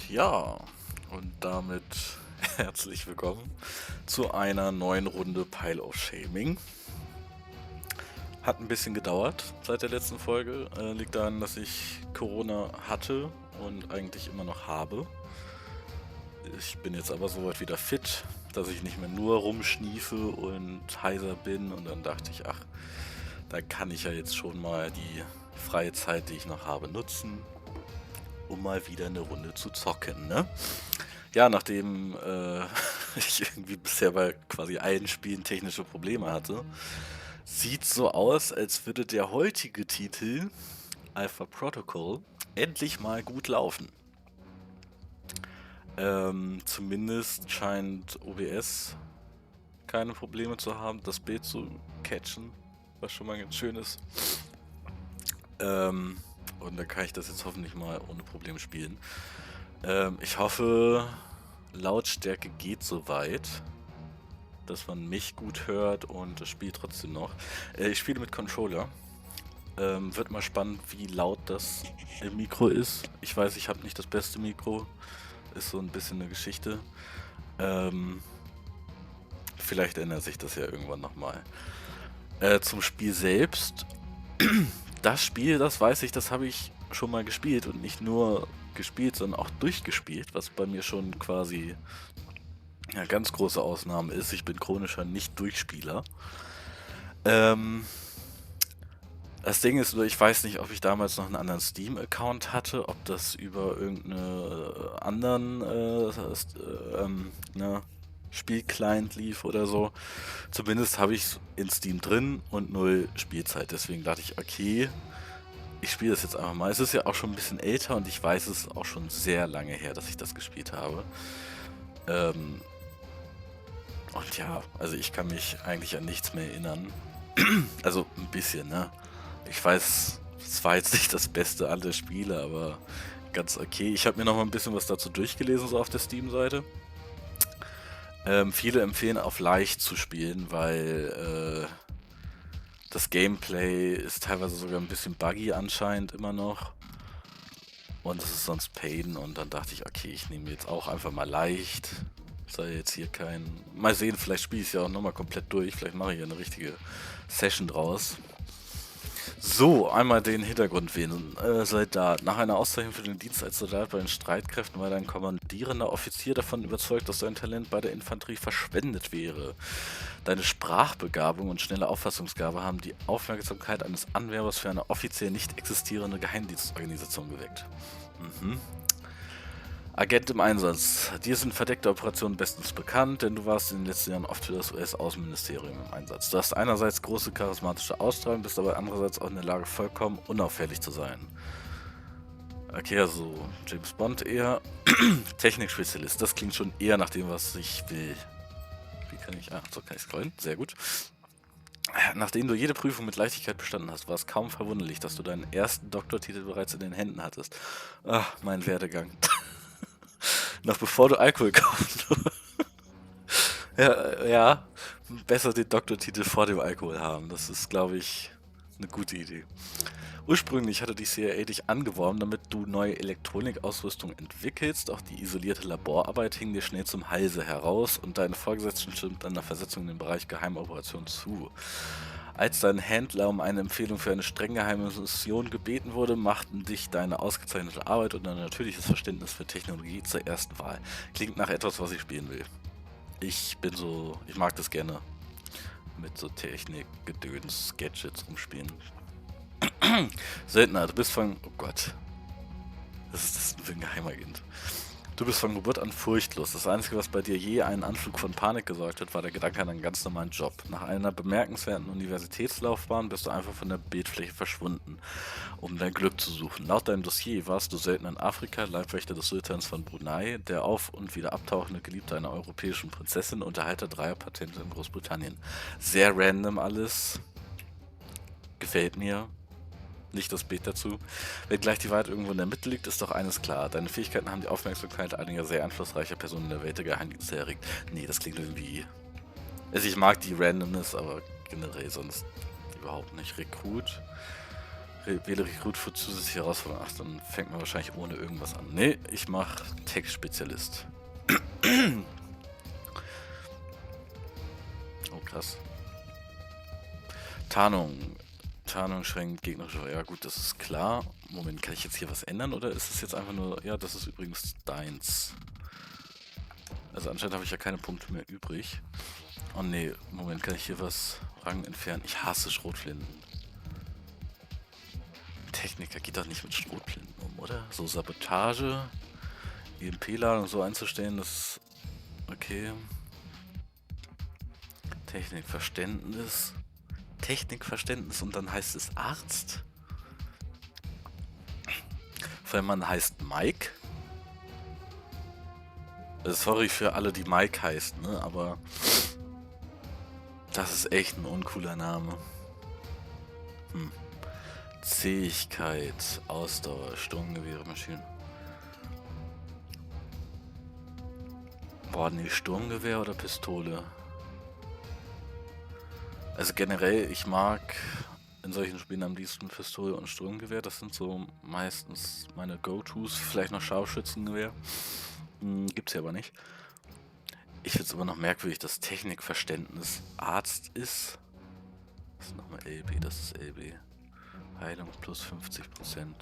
Ja, und damit herzlich willkommen zu einer neuen Runde Pile of Shaming. Hat ein bisschen gedauert seit der letzten Folge. Liegt daran, dass ich Corona hatte und eigentlich immer noch habe. Ich bin jetzt aber soweit wieder fit, dass ich nicht mehr nur rumschniefe und heiser bin. Und dann dachte ich, ach, da kann ich ja jetzt schon mal die freie Zeit, die ich noch habe, nutzen, um mal wieder eine Runde zu zocken, ne? Ja, nachdem ich irgendwie bisher bei quasi allen Spielen technische Probleme hatte, sieht so aus, als würde der heutige Titel Alpha Protocol endlich mal gut laufen. Zumindest scheint OBS keine Probleme zu haben, das Bild zu catchen, was schon mal ganz schön ist. Und dann kann ich das jetzt hoffentlich mal ohne Probleme spielen. Ich hoffe, Lautstärke geht soweit, dass man mich gut hört und das Spiel trotzdem noch. Ich spiele mit Controller. Wird mal spannend, wie laut das im Mikro ist. Ich weiß, ich habe nicht das beste Mikro. Ist so ein bisschen eine Geschichte. Vielleicht ändert sich das ja irgendwann nochmal. Zum Spiel selbst. Das Spiel, das weiß ich, das habe ich schon mal gespielt und nicht nur gespielt, sondern auch durchgespielt, was bei mir schon quasi eine ganz große Ausnahme ist. Ich bin chronischer Nicht-Durchspieler. Das Ding ist nur, ich weiß nicht, ob ich damals noch einen anderen Steam-Account hatte, ob das über irgendeinen anderen Spielclient lief oder so. Zumindest habe ich es in Steam drin und 0 Spielzeit. Deswegen dachte ich, okay, ich spiele das jetzt einfach mal. Es ist ja auch schon ein bisschen älter und ich weiß es auch schon sehr lange her, dass ich das gespielt habe. Und ja, also ich kann mich eigentlich an nichts mehr erinnern. Also ein bisschen, ne? Ich weiß, es war jetzt nicht das Beste aller Spiele, aber ganz okay. Ich habe mir noch mal ein bisschen was dazu durchgelesen, so auf der Steam-Seite. Viele empfehlen auf leicht zu spielen, weil das Gameplay ist teilweise sogar ein bisschen buggy anscheinend immer noch. Und es ist sonst Pain. Und dann dachte ich, okay, ich nehme jetzt auch einfach mal leicht. Sei jetzt hier kein... Mal sehen, vielleicht spiele ich es ja auch nochmal komplett durch. Vielleicht mache ich ja eine richtige Session draus. So, einmal den Hintergrund wählen. Soldat. Nach einer Auszeichnung für den Dienst als Soldat bei den Streitkräften war dein kommandierender Offizier davon überzeugt, dass dein Talent bei der Infanterie verschwendet wäre. Deine Sprachbegabung und schnelle Auffassungsgabe haben die Aufmerksamkeit eines Anwerbers für eine offiziell nicht existierende Geheimdienstorganisation geweckt. Agent im Einsatz. Dir sind verdeckte Operationen bestens bekannt, denn du warst in den letzten Jahren oft für das US-Außenministerium im Einsatz. Du hast einerseits große charismatische Ausstrahlung, bist aber andererseits auch in der Lage, vollkommen unauffällig zu sein. Okay, also James Bond eher. Technikspezialist. Das klingt schon eher nach dem, was ich will. Wie kann ich... Ah, so kann ich scrollen. Sehr gut. Nachdem du jede Prüfung mit Leichtigkeit bestanden hast, war es kaum verwunderlich, dass du deinen ersten Doktortitel bereits in den Händen hattest. Ach, mein Werdegang. Noch bevor du Alkohol kaufst. ja, besser den Doktortitel vor dem Alkohol haben. Das ist, glaube ich, eine gute Idee. Ursprünglich hatte die CIA dich angeworben, damit du neue Elektronikausrüstung entwickelst. Auch die isolierte Laborarbeit hing dir schnell zum Halse heraus und deine Vorgesetzten stimmten deiner Versetzung in den Bereich Geheimoperation zu. Als dein Händler um eine Empfehlung für eine streng geheime Mission gebeten wurde, machten dich deine ausgezeichnete Arbeit und dein natürliches Verständnis für Technologie zur ersten Wahl. Klingt nach etwas, was ich spielen will. Ich mag das gerne mit so Technik, Gedöns, Gadgets rumspielen. Söldner, du bist von... Oh Gott. Was ist das denn für ein Geheimagent? Du bist von Geburt an furchtlos. Das Einzige, was bei dir je einen Anflug von Panik gesorgt hat, war der Gedanke an einen ganz normalen Job. Nach einer bemerkenswerten Universitätslaufbahn bist du einfach von der Bildfläche verschwunden, um dein Glück zu suchen. Laut deinem Dossier warst du Söldner in Afrika, Leibwächter des Sultans von Brunei, der auf- und wieder abtauchende Geliebte einer europäischen Prinzessin und Erhalter 3 Patente in Großbritannien. Sehr random alles. Gefällt mir. Nicht das Bild dazu. Wenn gleich die Wahrheit irgendwo in der Mitte liegt, ist doch eines klar. Deine Fähigkeiten haben die Aufmerksamkeit einiger sehr einflussreicher Personen in der Welt der Geheimdienste erregt. Nee, das klingt irgendwie... Also ich mag die Randomness, aber generell sonst überhaupt nicht. Rekrut. Wähle Rekrut für zusätzliche Herausforderungen. Ach, dann fängt man wahrscheinlich ohne irgendwas an. Nee, ich mach Textspezialist. Oh, krass. Tarnung. Tarnung schränkt gegnerische... Ja gut, das ist klar. Moment, kann ich jetzt hier was ändern oder ist es jetzt einfach nur... Ja, das ist übrigens deins. Also anscheinend habe ich ja keine Punkte mehr übrig. Oh nee, Moment, kann ich hier was... Rang entfernen? Ich hasse Schrotflinten. Techniker geht doch nicht mit Schrotflinten um, oder? So Sabotage, EMP-Ladung so einzustellen, das... Okay. Technikverständnis. Technikverständnis und dann heißt es Arzt. Weil man heißt Mike. Sorry für alle, die Mike heißt, ne? Aber das ist echt ein uncooler Name. Zähigkeit, Ausdauer, Sturmgewehre, Maschinen. Boah, nee, Sturmgewehr oder Pistole? Also generell, ich mag in solchen Spielen am liebsten Pistole und Sturmgewehr. Das sind so meistens meine Go-Tos. Vielleicht noch Scharfschützengewehr. Gibt's hier aber nicht. Ich finde es aber noch merkwürdig, dass Technikverständnis Arzt ist. Das ist nochmal LB, das ist LB. Heilung plus 50%.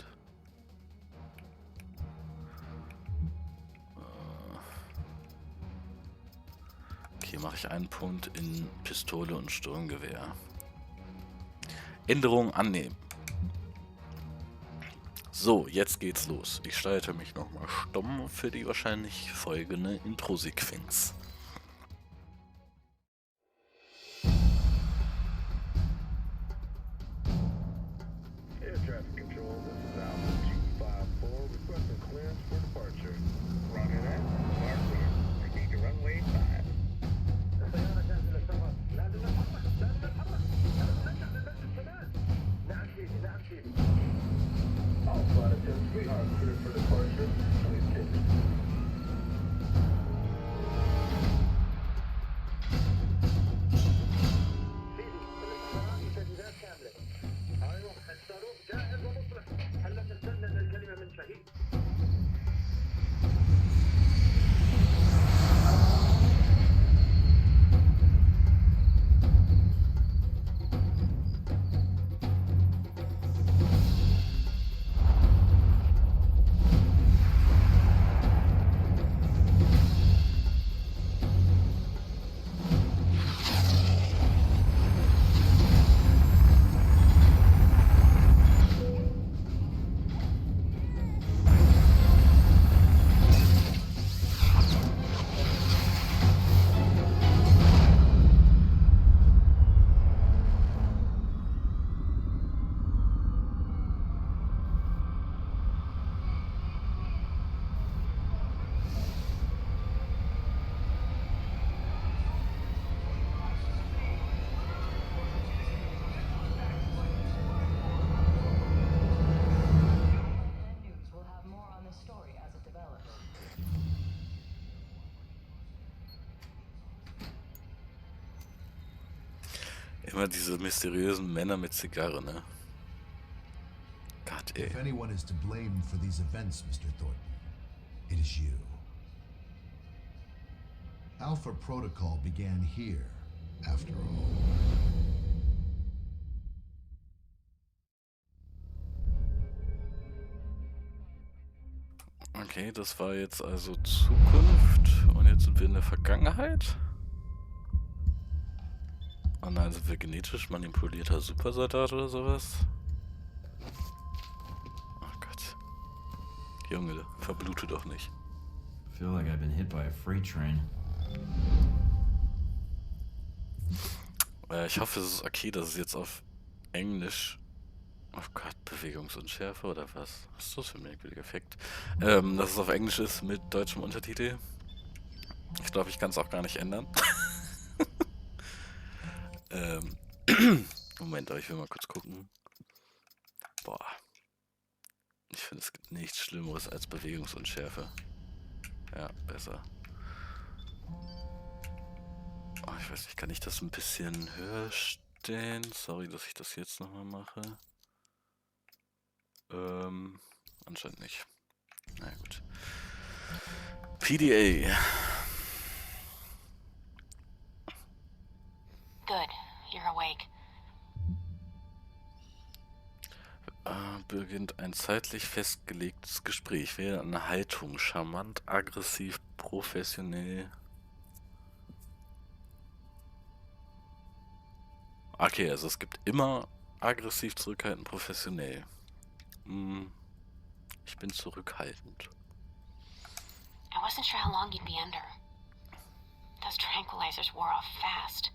Okay, mache ich einen Punkt in Pistole und Sturmgewehr. Änderung annehmen. So, jetzt geht's los. Ich steuerte mich nochmal stumm für die wahrscheinlich folgende Intro-Sequenz. Immer diese mysteriösen Männer mit Zigarre, ne? Gott, ey. If anyone is to blame for these events, Mr. Thornton, it is you. Alpha Protocol began here, after all. Okay, das war jetzt also Zukunft und jetzt sind wir in der Vergangenheit. Oh nein, sind wir genetisch manipulierter Supersoldat oder sowas? Oh Gott. Junge, verblute doch nicht. I feel like I've been hit by a freight train. Ich hoffe, es ist okay, dass es jetzt auf Englisch... Oh Gott, Bewegungsunschärfe oder was? Was ist das für ein merkwürdiger Effekt? Dass es auf Englisch ist mit deutschem Untertitel. Ich glaube, ich kann es auch gar nicht ändern. Moment, aber ich will mal kurz gucken. Boah. Ich finde, es gibt nichts Schlimmeres als Bewegungsunschärfe. Ja, besser. Oh, ich weiß nicht, kann ich das ein bisschen höher stellen? Sorry, dass ich das jetzt nochmal mache. Anscheinend nicht. Na gut. PDA. Good. You're awake. Beginnt ein zeitlich festgelegtes Gespräch. Wähle eine Haltung. Charmant, aggressiv, professionell. Okay, also es gibt immer aggressiv, zurückhaltend, professionell. Ich bin zurückhaltend. I wasn't sure how long you'd be under. Those tranquilizers wore off fast.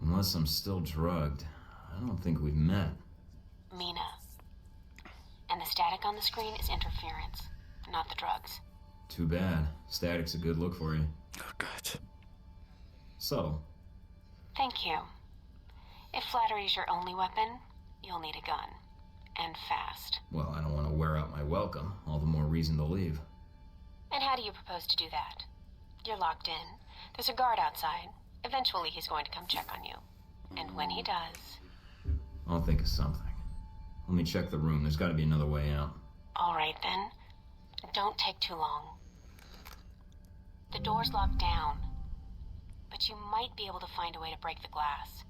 Unless I'm still drugged, I don't think we've met. Mina. And the static on the screen is interference, not the drugs. Too bad. Static's a good look for you. Oh Gott. Subtle. Thank you. If flattery's your only weapon, you'll need a gun. And fast. Well, I don't want to wear out my welcome. All the more reason to leave. And how do you propose to do that? You're locked in. There's a guard outside. Eventually he's going to come check on you. And when he does... I'll think of something. Let me check the room. There's got to be another way out. All right, then. Don't take too long. The door's locked down. But you might be able to find a way to break the glass.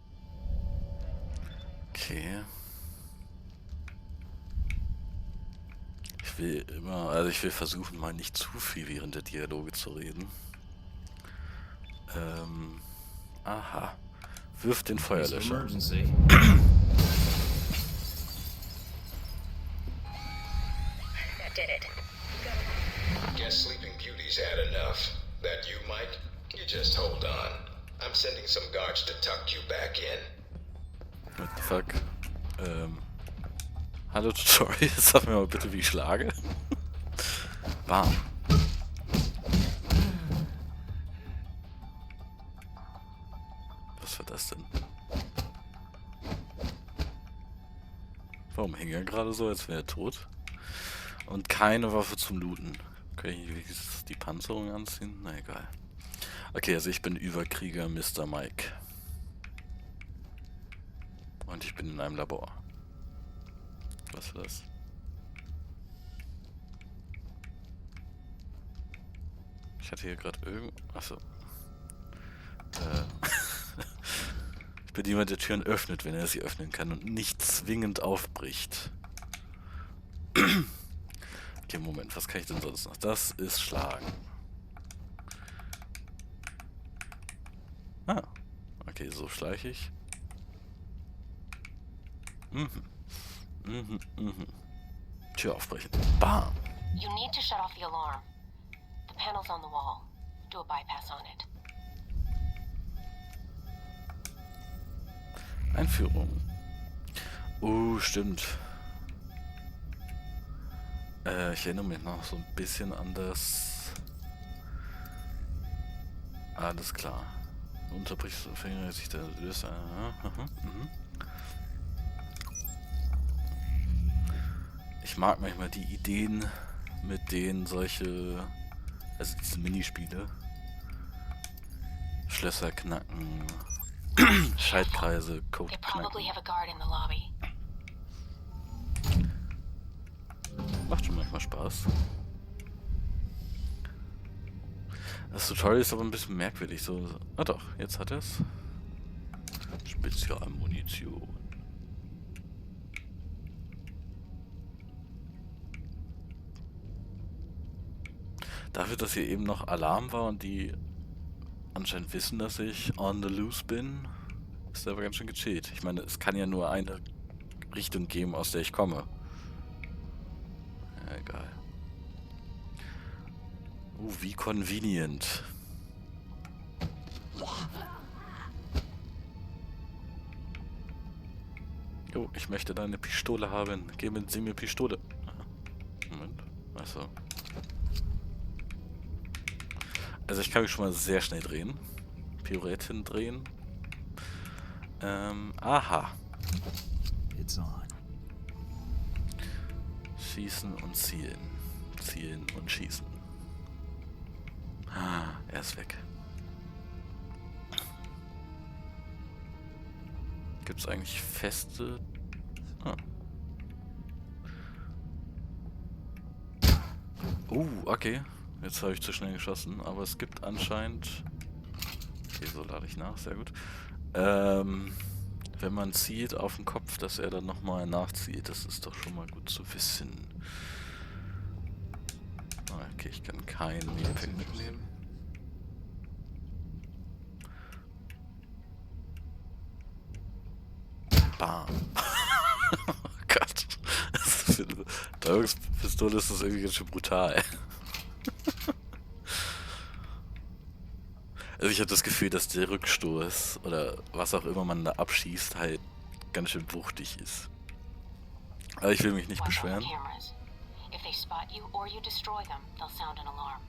Okay. Ich will versuchen, mal nicht zu viel während der Dialoge zu reden. Aha. Wirf den Feuerlöscher. Emergency. That did it. Guess Sleeping Beauty's had enough. That you, Mike? You just hold on. I'm sending some guards to tuck you back in. What the fuck? Hallo Tutorial, sag mir mal bitte, wie ich schlage. Bam. Was war das denn? Warum hängt er gerade so, als wäre er tot? Und keine Waffe zum Looten. Kann ich wenigstens die Panzerung anziehen? Na egal. Okay, also ich bin Überkrieger Mr. Mike. Und ich bin in einem Labor. Was war das? Ich hatte hier gerade Achso. Ich bin jemand, der Türen öffnet, wenn er sie öffnen kann und nicht zwingend aufbricht. Okay, Moment, was kann ich denn sonst noch? Das ist Schlagen. Ah, okay, so schleiche ich. Tür aufbrechen. Bam! You need to shut off the alarm. The panel's on the wall. Do a bypass on it. Einführung. Stimmt. Ich erinnere mich noch so ein bisschen an das... Alles klar. Unterbrichst du Finger, sich da löst. Ich mag manchmal die Ideen, mit denen solche... Also diese Minispiele. Schlösser knacken. Schaltkreise, Code They probably knacken. have a guard in the lobby. Macht schon manchmal Spaß. Das Tutorial ist aber ein bisschen merkwürdig. So, ah doch, jetzt hat er es. Spezialmunition. Dafür, dass hier eben noch Alarm war und die anscheinend wissen, dass ich on the loose bin, ist aber ganz schön gechillt. Ich meine, es kann ja nur eine Richtung geben, aus der ich komme. Ja, egal. Wie convenient. Jo, ich möchte deine Pistole haben. Geben Sie mir Pistole. Moment. Achso. Also ich kann mich schon mal sehr schnell drehen. Pirouetten drehen. Aha. It's on. Schießen und zielen. Zielen und schießen. Ah, er ist weg. Gibt es eigentlich feste... Ah. Okay. Jetzt habe ich zu schnell geschossen, aber es gibt anscheinend... Okay, so lade ich nach, sehr gut. Wenn man zieht auf den Kopf, dass er dann nochmal nachzieht, das ist doch schon mal gut zu wissen. Okay, ich kann keinen Nebeneffekt mitnehmen. Bam. Oh Gott. Für eine Betäubungspistole ist das irgendwie ganz schön brutal. Also ich habe das Gefühl, dass der Rückstoß oder was auch immer man da abschießt, halt ganz schön wuchtig ist. Aber ich will mich nicht Watch all the beschweren. cameras. If they spot you or you destroy them, they'll sound an alarm.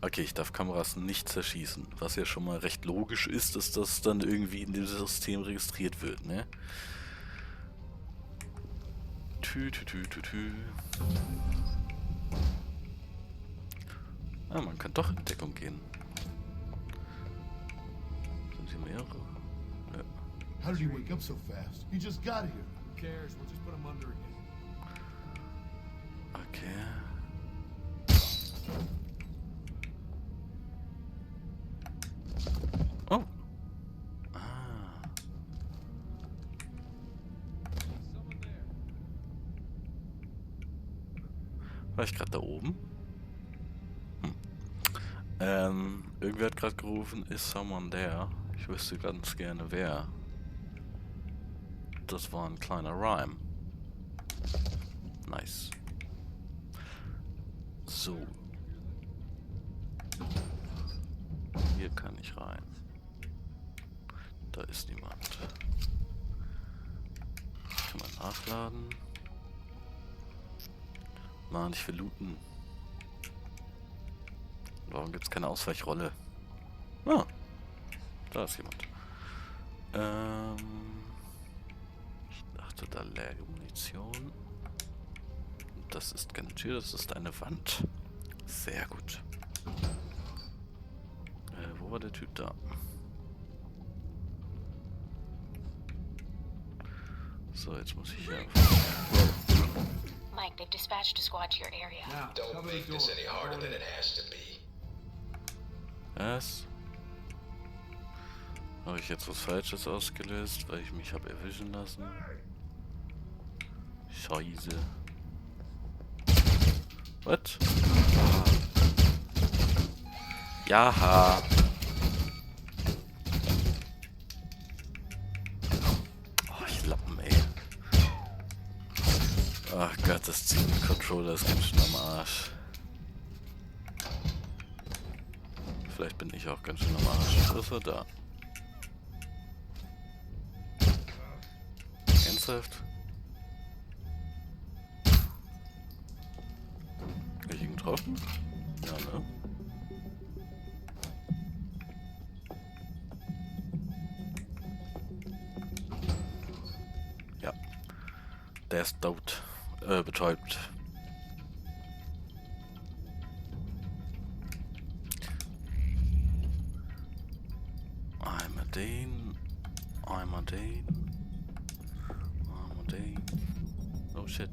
Okay, ich darf Kameras nicht zerschießen, was ja schon mal recht logisch ist, dass das dann irgendwie in dem System registriert wird, ne? Tü. Ah, man kann doch in Deckung gehen. Sind hier mehrere? Ja. How did you wake up so fast? You just got here. Who cares? We'll just put him under again. Okay. Oh. Ah. War ich gerade da oben? Irgendwer hat gerade gerufen, is someone there? Ich wüsste ganz gerne wer. Das war ein kleiner Rhyme. Nice. So. Hier kann ich rein. Da ist niemand. Kann man nachladen. Mann, ich will looten. Warum gibt es keine Ausweichrolle? Ah, da ist jemand. Ich dachte, da läge Munition. Das ist keine Tür, das ist eine Wand. Sehr gut. Wo war der Typ da? So, jetzt muss ich hier... Mike, they've dispatched a squad to your area. Now, Don't cover the make door. this any harder than it has to be. Was? Habe ich jetzt was Falsches ausgelöst, weil ich mich habe erwischen lassen? Scheiße. Was? Jaha. Oh, ich Lappen, ey. Ach Gott, das Ziehen mit Controller ist ganz schön am Arsch. Vielleicht bin ich auch ganz schön am Arsch. Was war da? Ernsthaft? Hab ich ihn getroffen? Ja, ne? Ja. Der ist tot. Betäubt. Einmal den. Oh shit.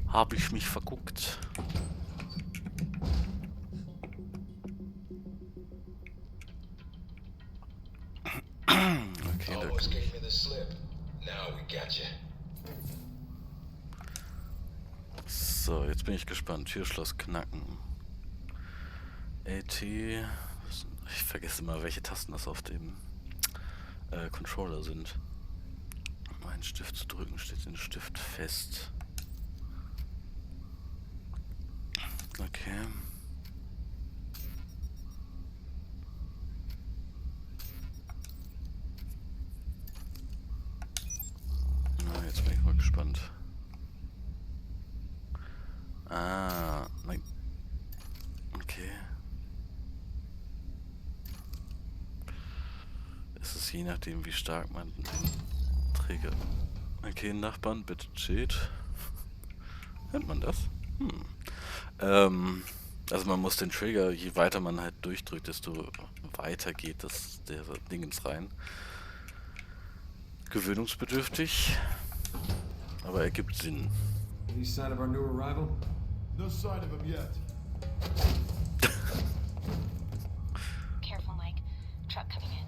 Hab ich mich verguckt. Okay, Almost gave me the slip. Now we got you. so, jetzt bin ich gespannt. Türschloss knacken. AT. Ich vergesse immer, welche Tasten das auf dem Controller sind. Um einen Stift zu drücken, steht den Stift fest. Okay. Na, jetzt bin ich mal gespannt. Ah, nein. Okay. Es ist je nachdem, wie stark man den Trigger... Okay, Nachbarn, bitte chillt. Hört man das? Also man muss den Trigger, je weiter man halt durchdrückt, desto weiter geht das der Dingens rein. Gewöhnungsbedürftig, aber ergibt Sinn. Any sign of our new arrival? No sign of him yet. Careful, Mike. Truck coming in.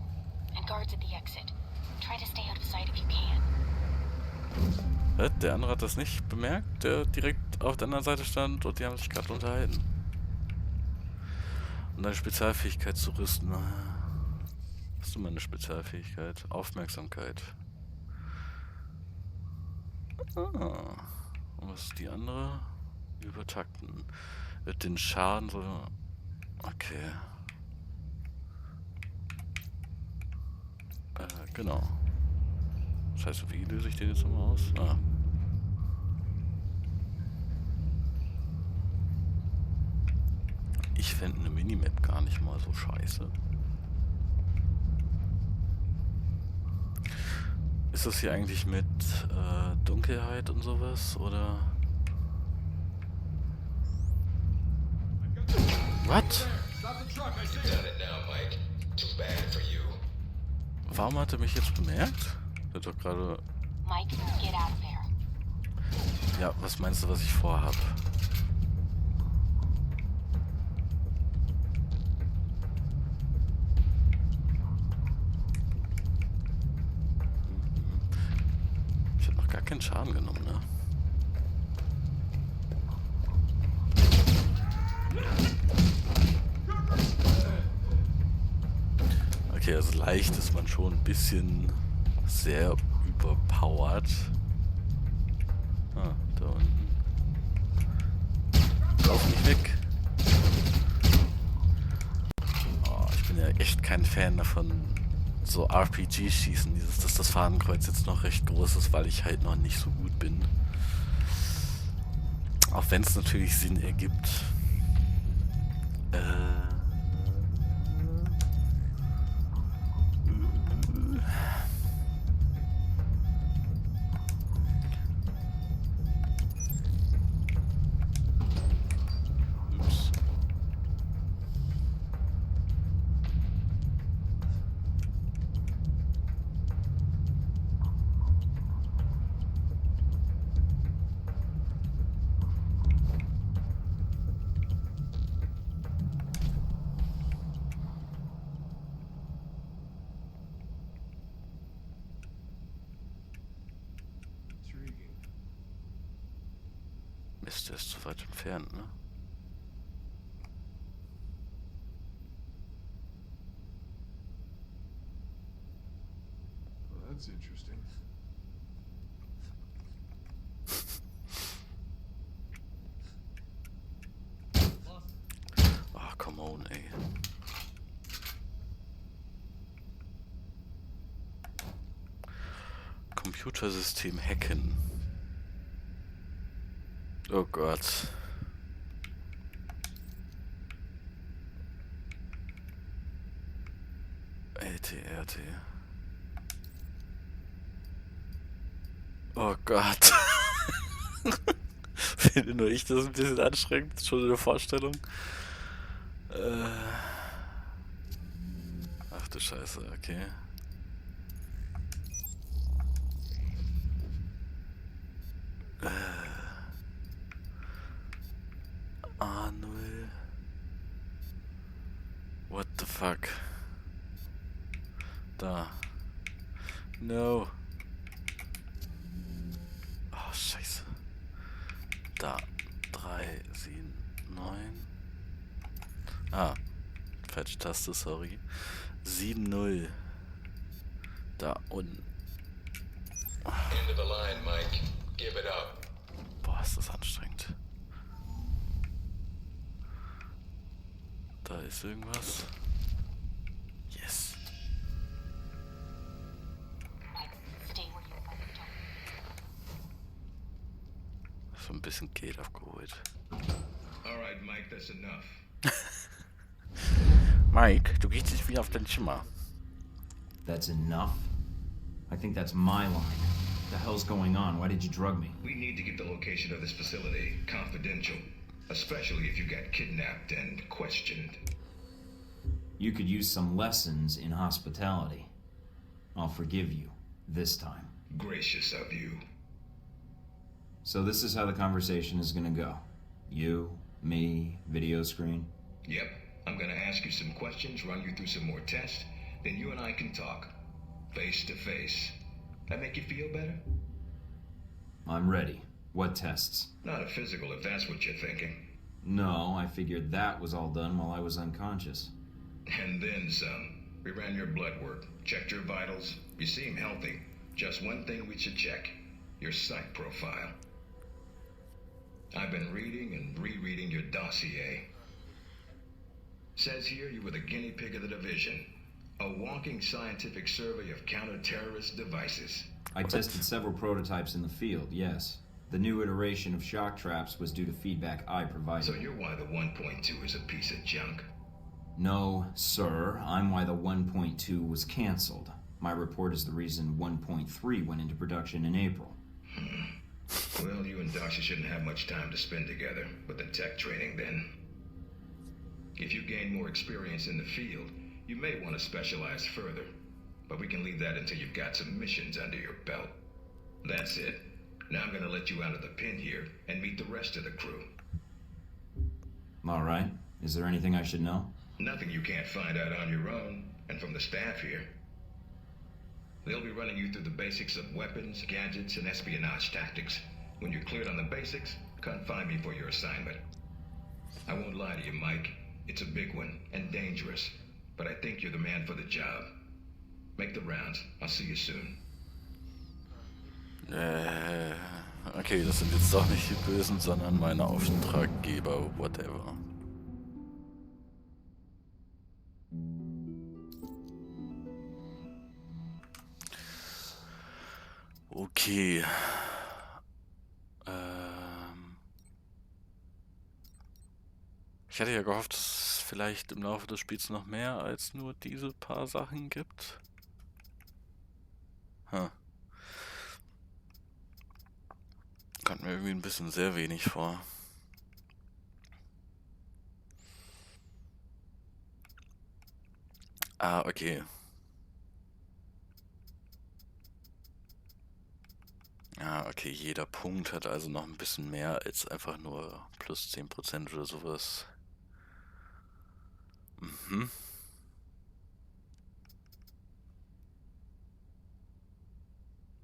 And guards at the exit. Try to stay out of sight if you can. Der andere hat das nicht bemerkt, der direkt auf der anderen Seite stand und die haben sich gerade unterhalten. Und deine Spezialfähigkeit zu rüsten. Hast du mal eine Spezialfähigkeit? Aufmerksamkeit. Ah. Und was ist die andere? Übertakten. Den Schaden soll... Okay. Genau. Scheiße, wie löse ich den jetzt nochmal aus? Ah. Ich fände eine Minimap gar nicht mal so scheiße. Ist das hier eigentlich mit Dunkelheit und sowas, oder? What? Warum hat er mich jetzt bemerkt? Der hat doch gerade... Mike, get out of there. Ja, was meinst du, was ich vorhab? Ich hab noch gar keinen Schaden genommen, ne? Okay, also leicht ist man schon ein bisschen sehr überpowered. Ah, da unten. Lauf nicht weg. Oh, ich bin ja echt kein Fan davon, so RPG-Schießen. Dass das Fadenkreuz jetzt noch recht groß ist, weil ich halt noch nicht so gut bin. Auch wenn es natürlich Sinn ergibt. Mist, der ist zu weit entfernt, ne? Well, that's interesting. Ah, come on, ey. Computersystem hacken. Oh Gott. LTRT. Oh Gott. Finde nur ich das ein bisschen anstrengend, schon in der Vorstellung. Ach du Scheiße, okay. A0. What the fuck? Da. No. Oh, Scheiße. Da. 3, 7, 9. Ah. Falsche Taste, sorry. 7, 0. Da unten. End of the line, Mike. Give it up. Boah, ist das anstrengend. Da ist irgendwas. Yes. Mike, stay where you are. So ein bisschen Geld abgeholt. Alright, Mike, that's enough. Mike, du gehst jetzt wieder auf dein Zimmer. That's enough? I think that's my line. What the hell's going on? Why did you drug me? We need to get the location of this facility confidential, especially if you got kidnapped and questioned. You could use some lessons in hospitality. I'll forgive you this time. Gracious of you. So this is how the conversation is gonna go. You, me, video screen. Yep. I'm gonna ask you some questions, run you through some more tests, then you and I can talk. Face to face. That make you feel better? I'm ready. What tests? Not a physical, if that's what you're thinking. No, I figured that was all done while I was unconscious. And then some. We ran your blood work, checked your vitals. You seem healthy. Just one thing we should check. Your psych profile. I've been reading and rereading your dossier. Says here you were the guinea pig of the division. A walking scientific survey of counter-terrorist devices. I tested several prototypes in the field, yes. The new iteration of shock traps was due to feedback I provided. So you're why the 1.2 is a piece of junk? No, sir. I'm why the 1.2 was canceled. My report is the reason 1.3 went into production in April. Well, you and Darcy shouldn't have much time to spend together with the tech training then. If you gain more experience in the field, you may want to specialize further. But we can leave that until you've got some missions under your belt. That's it. Now I'm gonna let you out of the pen here and meet the rest of the crew. All right. Is there anything I should know? Nothing you can't find out on your own, and from the staff here. They'll be running you through the basics of weapons, gadgets, and espionage tactics. When you're cleared on the basics, come find me for your assignment. I won't lie to you, Mike. It's a big one, and dangerous. But I think you're the man for the job. Make the rounds. I'll see you soon. Okay, das sind jetzt doch nicht die Bösen, sondern meine Auftraggeber, whatever. Okay. Ich hatte ja gehofft, dass es vielleicht im Laufe des Spiels noch mehr als nur diese paar Sachen gibt. Kommt mir irgendwie ein bisschen sehr wenig vor. Ah, okay. Ah, okay, jeder Punkt hat also noch ein bisschen mehr als einfach nur plus 10% oder sowas. Mhm.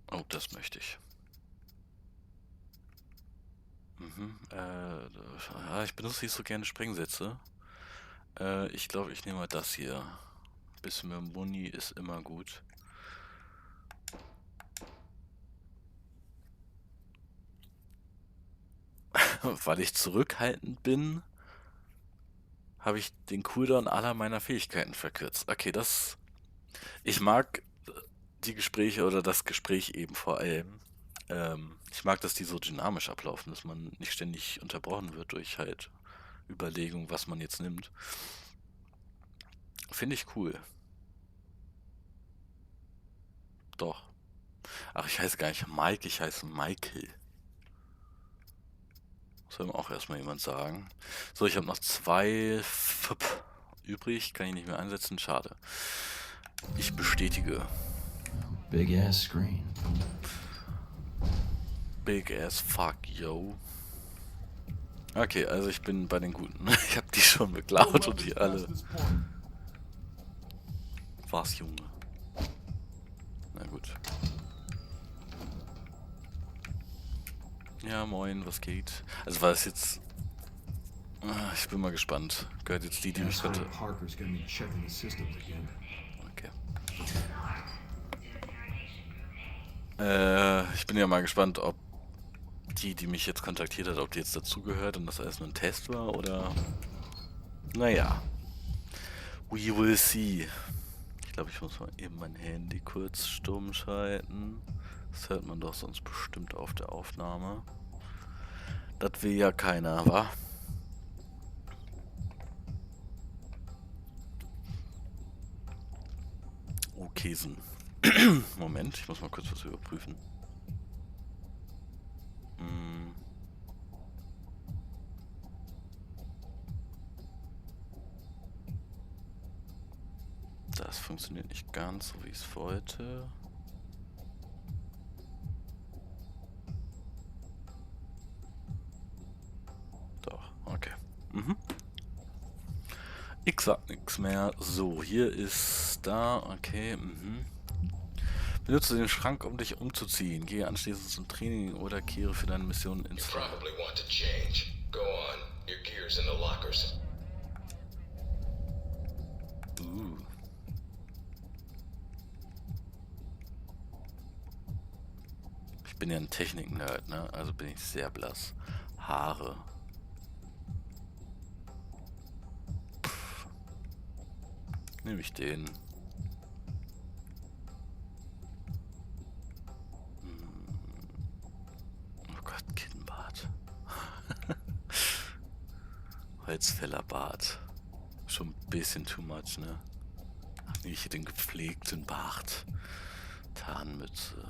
Oh, das möchte ich. Ich benutze nicht so gerne Sprengsätze. Ich glaube, ich nehme mal das hier. Bisschen mehr Muni ist immer gut. Weil ich zurückhaltend bin, habe ich den Cooldown aller meiner Fähigkeiten verkürzt. Okay, das... Ich mag die Gespräche oder das Gespräch eben vor allem. Ich mag, dass die so dynamisch ablaufen, dass man nicht ständig unterbrochen wird durch halt Überlegungen, was man jetzt nimmt. Finde ich cool. Doch. Ach, ich heiße gar nicht Mike, ich heiße Michael. Soll mir auch erstmal jemand sagen. So, ich habe noch 2 übrig, kann ich nicht mehr einsetzen, schade. Ich bestätige. Big ass screen. Big as fuck, yo. Okay, also ich bin bei den Guten. Ich habe die schon beklaut und die alle. Was, Junge? Na gut. Ja, moin, was geht? Also war es jetzt... Ich bin mal gespannt. Gehört jetzt die mich könnte... Parker's gonna be checking the systems again. Okay. Ich bin ja mal gespannt, ob die mich jetzt kontaktiert hat, ob die jetzt dazugehört und das alles nur ein Test war, oder... Naja. We will see. Ich glaube, ich muss mal eben mein Handy kurz stumm schalten. Das hört man doch sonst bestimmt auf der Aufnahme. Das will ja keiner, wa? Okaysen. Moment, ich muss mal kurz was überprüfen. Das funktioniert nicht ganz so, wie ich es wollte. Mhm. X sagt nichts mehr. So, hier ist da. Okay. Mhm. Benutze den Schrank, um dich umzuziehen. Gehe anschließend zum Training oder kehre für deine Mission ins You probably want to change. Go on. Your gear's in the lockers. Ich bin ja ein Technik-Nerd, ne? Also bin ich sehr blass. Haare. Nehme ich den. Oh Gott, Kinnbart. Holzfällerbart. Schon ein bisschen too much, ne? Ach nee, hier den gepflegten Bart. Tarnmütze.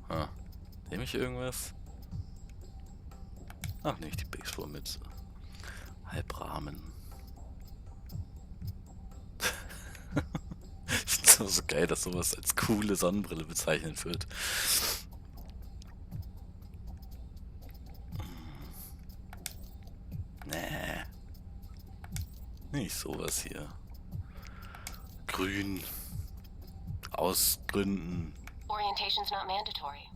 Ah, nehme ich irgendwas? Ach nicht, die Baseballmütze. Halbrahmen. Ich finde es so geil, dass sowas als coole Sonnenbrille bezeichnet wird. Nee. Nicht sowas hier. Grün. Aus Gründen. Orientation's not mandatory.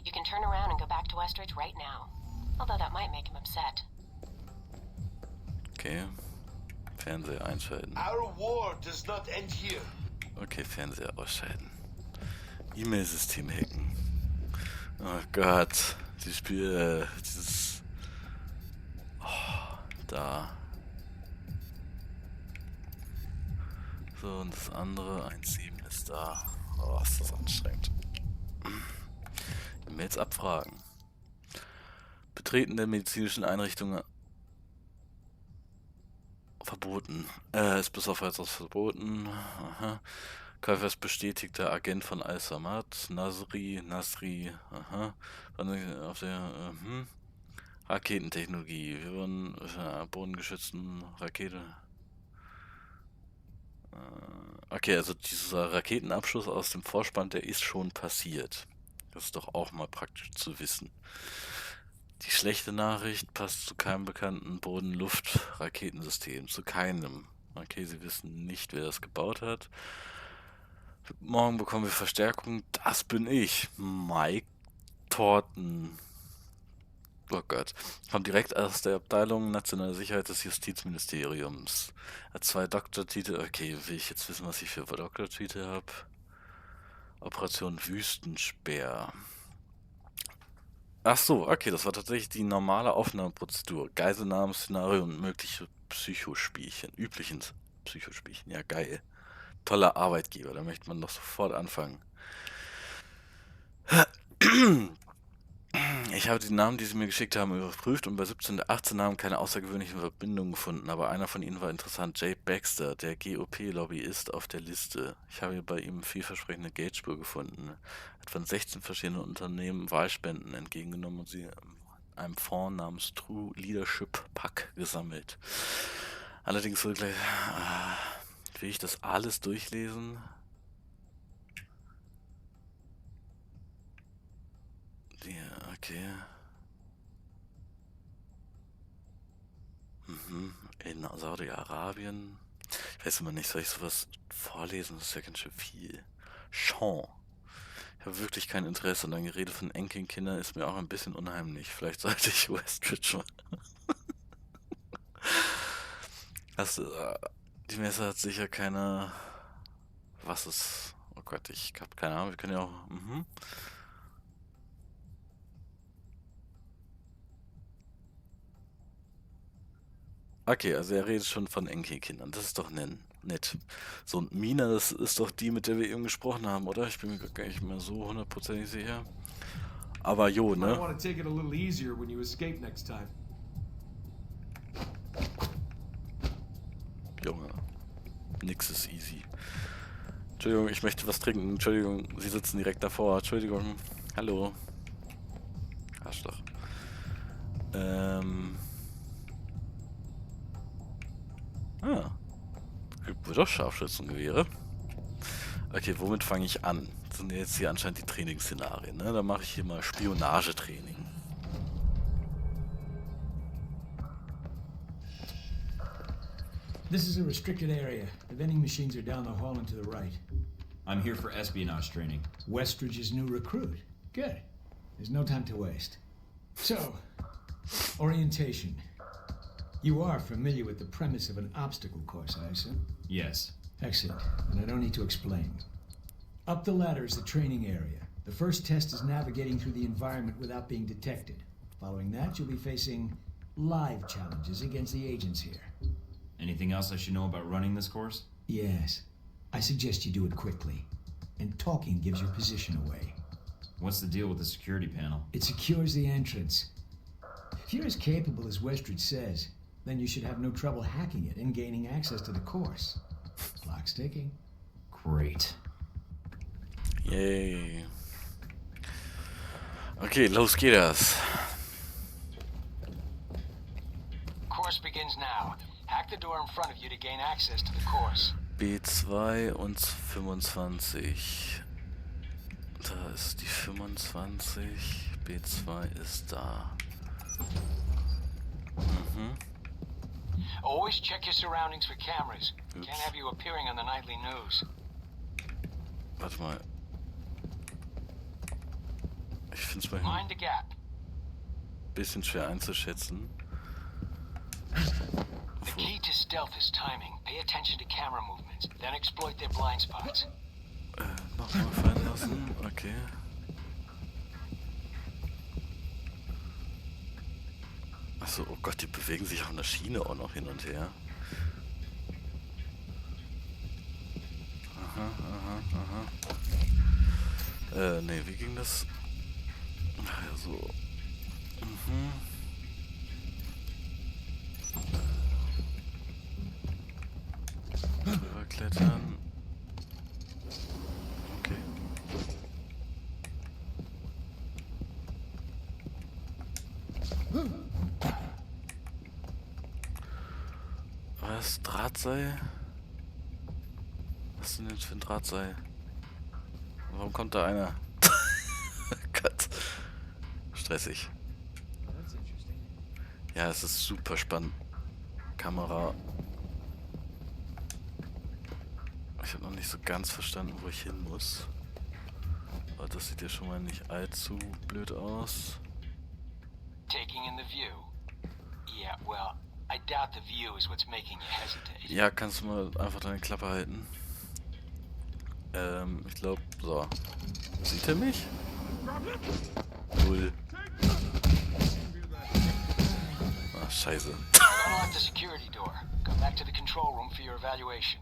You can turn around and go back to Westridge right now. Although that might make him upset. Okay. Fernseher einschalten. Our war does not end here. Okay, Fernseher ausschalten. E-Mail-System hacken. Oh Gott. Dieses... Oh, da. So, und das andere, 1.7 ist da. Oh, ist das anstrengend. E-Mails abfragen. Betreten der medizinischen Einrichtungen verboten. Ist bis auf weiteres verboten. Aha. Käufer ist bestätigter Agent von Al-Samad. Nasri. Aha. Auf der Raketentechnologie. Wir wurden bodengeschützten Rakete. Okay, also dieser Raketenabschuss aus dem Vorspann, der ist schon passiert. Das ist doch auch mal praktisch zu wissen. Die schlechte Nachricht passt zu keinem bekannten Boden-Luft-Raketensystem. Zu keinem. Okay, sie wissen nicht, wer das gebaut hat. Morgen bekommen wir Verstärkung. Das bin ich. Mike Thornton. Oh Gott. Kommt direkt aus der Abteilung Nationale Sicherheit des Justizministeriums. Hat 2 Doktortitel. Okay, will ich jetzt wissen, was ich für Doktortitel habe? Operation Wüstenspeer. Ach so, okay, das war tatsächlich die normale Aufnahmeprozedur. Geiselnahmeszenario und mögliche Psychospielchen. Üblichen Psychospielchen. Ja, geil. Toller Arbeitgeber, da möchte man doch sofort anfangen. Ich habe die Namen, die sie mir geschickt haben, überprüft und bei 17 der 18 Namen keine außergewöhnlichen Verbindungen gefunden, aber einer von ihnen war interessant. Jay Baxter, der GOP-Lobbyist auf der Liste. Ich habe bei ihm vielversprechende Geldspur gefunden. Er hat von 16 verschiedenen Unternehmen Wahlspenden entgegengenommen und sie einem Fonds namens True Leadership Pack gesammelt. Allerdings will ich das alles durchlesen? Ja, okay. In Saudi-Arabien. Ich weiß immer nicht, soll ich sowas vorlesen? Das ist ja ganz schön viel. Sean. Ich habe wirklich kein Interesse und ein Gerede von Enkelkindern ist mir auch ein bisschen unheimlich. Vielleicht sollte ich Westridge mal. Die Messe hat sicher keine... Was ist... Oh Gott, ich habe keine Ahnung. Wir können ja auch... Okay, also er redet schon von Enkelkindern. Das ist doch nett. So, und Mina, das ist doch die, mit der wir eben gesprochen haben, oder? Ich bin mir gar nicht mehr so hundertprozentig sicher. Aber jo, I ne? want to take it a little easier when you escape next time. Junge. Nix ist easy. Entschuldigung, ich möchte was trinken. Entschuldigung, Sie sitzen direkt davor. Entschuldigung. Hallo. Arschloch. Gibt wohl doch Scharfschützengewehre. Okay, womit fange ich an? Das sind jetzt hier anscheinend die Trainingsszenarien, ne? Dann mache ich hier mal Spionagetraining. This is a restricted area. The vending machines are down the hall and to the right. I'm here for espionage training. Westridge's new recruit. Good. There's no time to waste. So, orientation. You are familiar with the premise of an obstacle course, I assume? Yes. Excellent. And I don't need to explain. Up the ladder is the training area. The first test is navigating through the environment without being detected. Following that, you'll be facing live challenges against the agents here. Anything else I should know about running this course? Yes. I suggest you do it quickly. And talking gives your position away. What's the deal with the security panel? It secures the entrance. If you're as capable as Westridge says, then you should have no trouble hacking it and gaining access to the course. Clock's ticking. Great. Yay. Okay, los geht das. Course begins now. Hack the door in front of you to gain access to the course. B2 und 25. Da ist die 25. B2 ist da. Always check your surroundings for cameras. Oops. Can't have you appearing on the nightly news. Warte mal. Ich finde es mal Mind the gap. ein bisschen schwer einzuschätzen. The key to stealth is timing. Pay attention to camera movements, then exploit their blind spots. Nochmal fallen lassen. Okay. Achso, oh Gott, die bewegen sich auf der Schiene auch noch hin und her. Aha. Nee, wie ging das? Ach ja, so. Rüberklettern. Okay. Was? Drahtseil? Was ist denn jetzt für ein Drahtseil? Warum kommt da einer? Gott. Stressig. Ja, es ist super spannend. Kamera. Ich habe noch nicht so ganz verstanden, wo ich hin muss. Aber das sieht ja schon mal nicht allzu blöd aus. Taking in the view. Yeah, well, I doubt the view is what's making you hesitate. Ja, kannst du mal einfach deine Klappe halten? Ich glaube, so. Sieht er mich? Null. Ah, scheiße. Unlock the security door. Come back to the control room for your evaluation.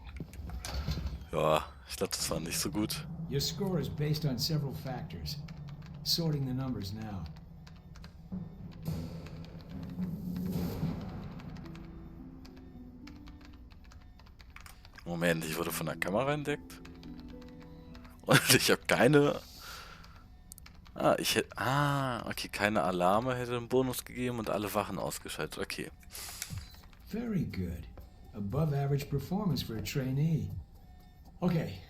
Ja, ich glaube, das war nicht so gut. Your score is based on several factors. Sorting the numbers now. Moment, ich wurde von der Kamera entdeckt. Und ich habe keine... okay, keine Alarme hätte einen Bonus gegeben und alle Wachen ausgeschaltet. Okay. Very good. Above average performance for a trainee. Okay.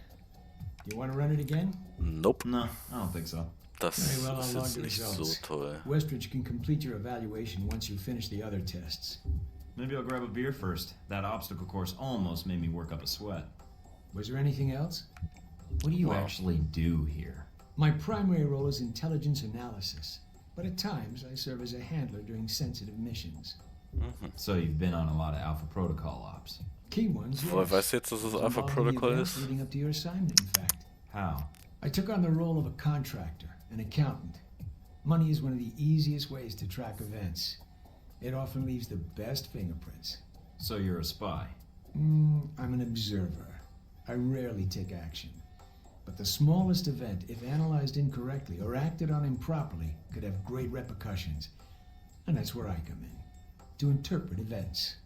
Do you want to run it again? Nope. No, I don't think so. Das Very well, ist I'll log jetzt the nicht so results. toll. Westridge can complete your evaluation once you finish the other tests. Maybe I'll grab a beer first. That obstacle course almost made me work up a sweat. Was there anything else? What do you Well. actually do here? My primary role is intelligence analysis, but at times I serve as a handler during sensitive missions. So you've been on a lot of Alpha Protocol ops. Key ones, Woher yes. weißt du jetzt, dass es Was Alpha involved in the Protocol events ist? leading up to your assignment, in fact. How? I took on the role of a contractor, an accountant. Money is one of the easiest ways to track events. It often leaves the best fingerprints. So you're a spy. I'm an observer. I rarely take action. But the smallest event, if analyzed incorrectly or acted on improperly, could have great repercussions. And that's where I come in, to interpret events.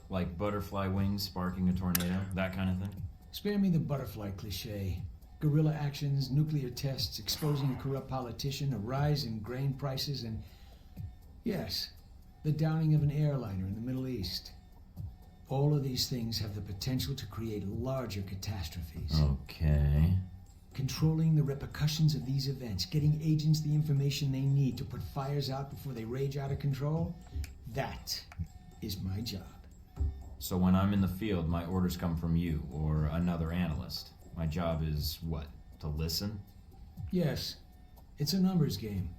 Like butterfly wings sparking a tornado? That kind of thing? Spare me the butterfly cliche. Guerrilla actions, nuclear tests, exposing a corrupt politician, a rise in grain prices, and... yes, the downing of an airliner in the Middle East. All of these things have the potential to create larger catastrophes. Okay. Controlling the repercussions of these events, getting agents the information they need to put fires out before they rage out of control, that is my job. So when I'm in the field, my orders come from you or another analyst. My job is what? To listen? Yes, it's a numbers game.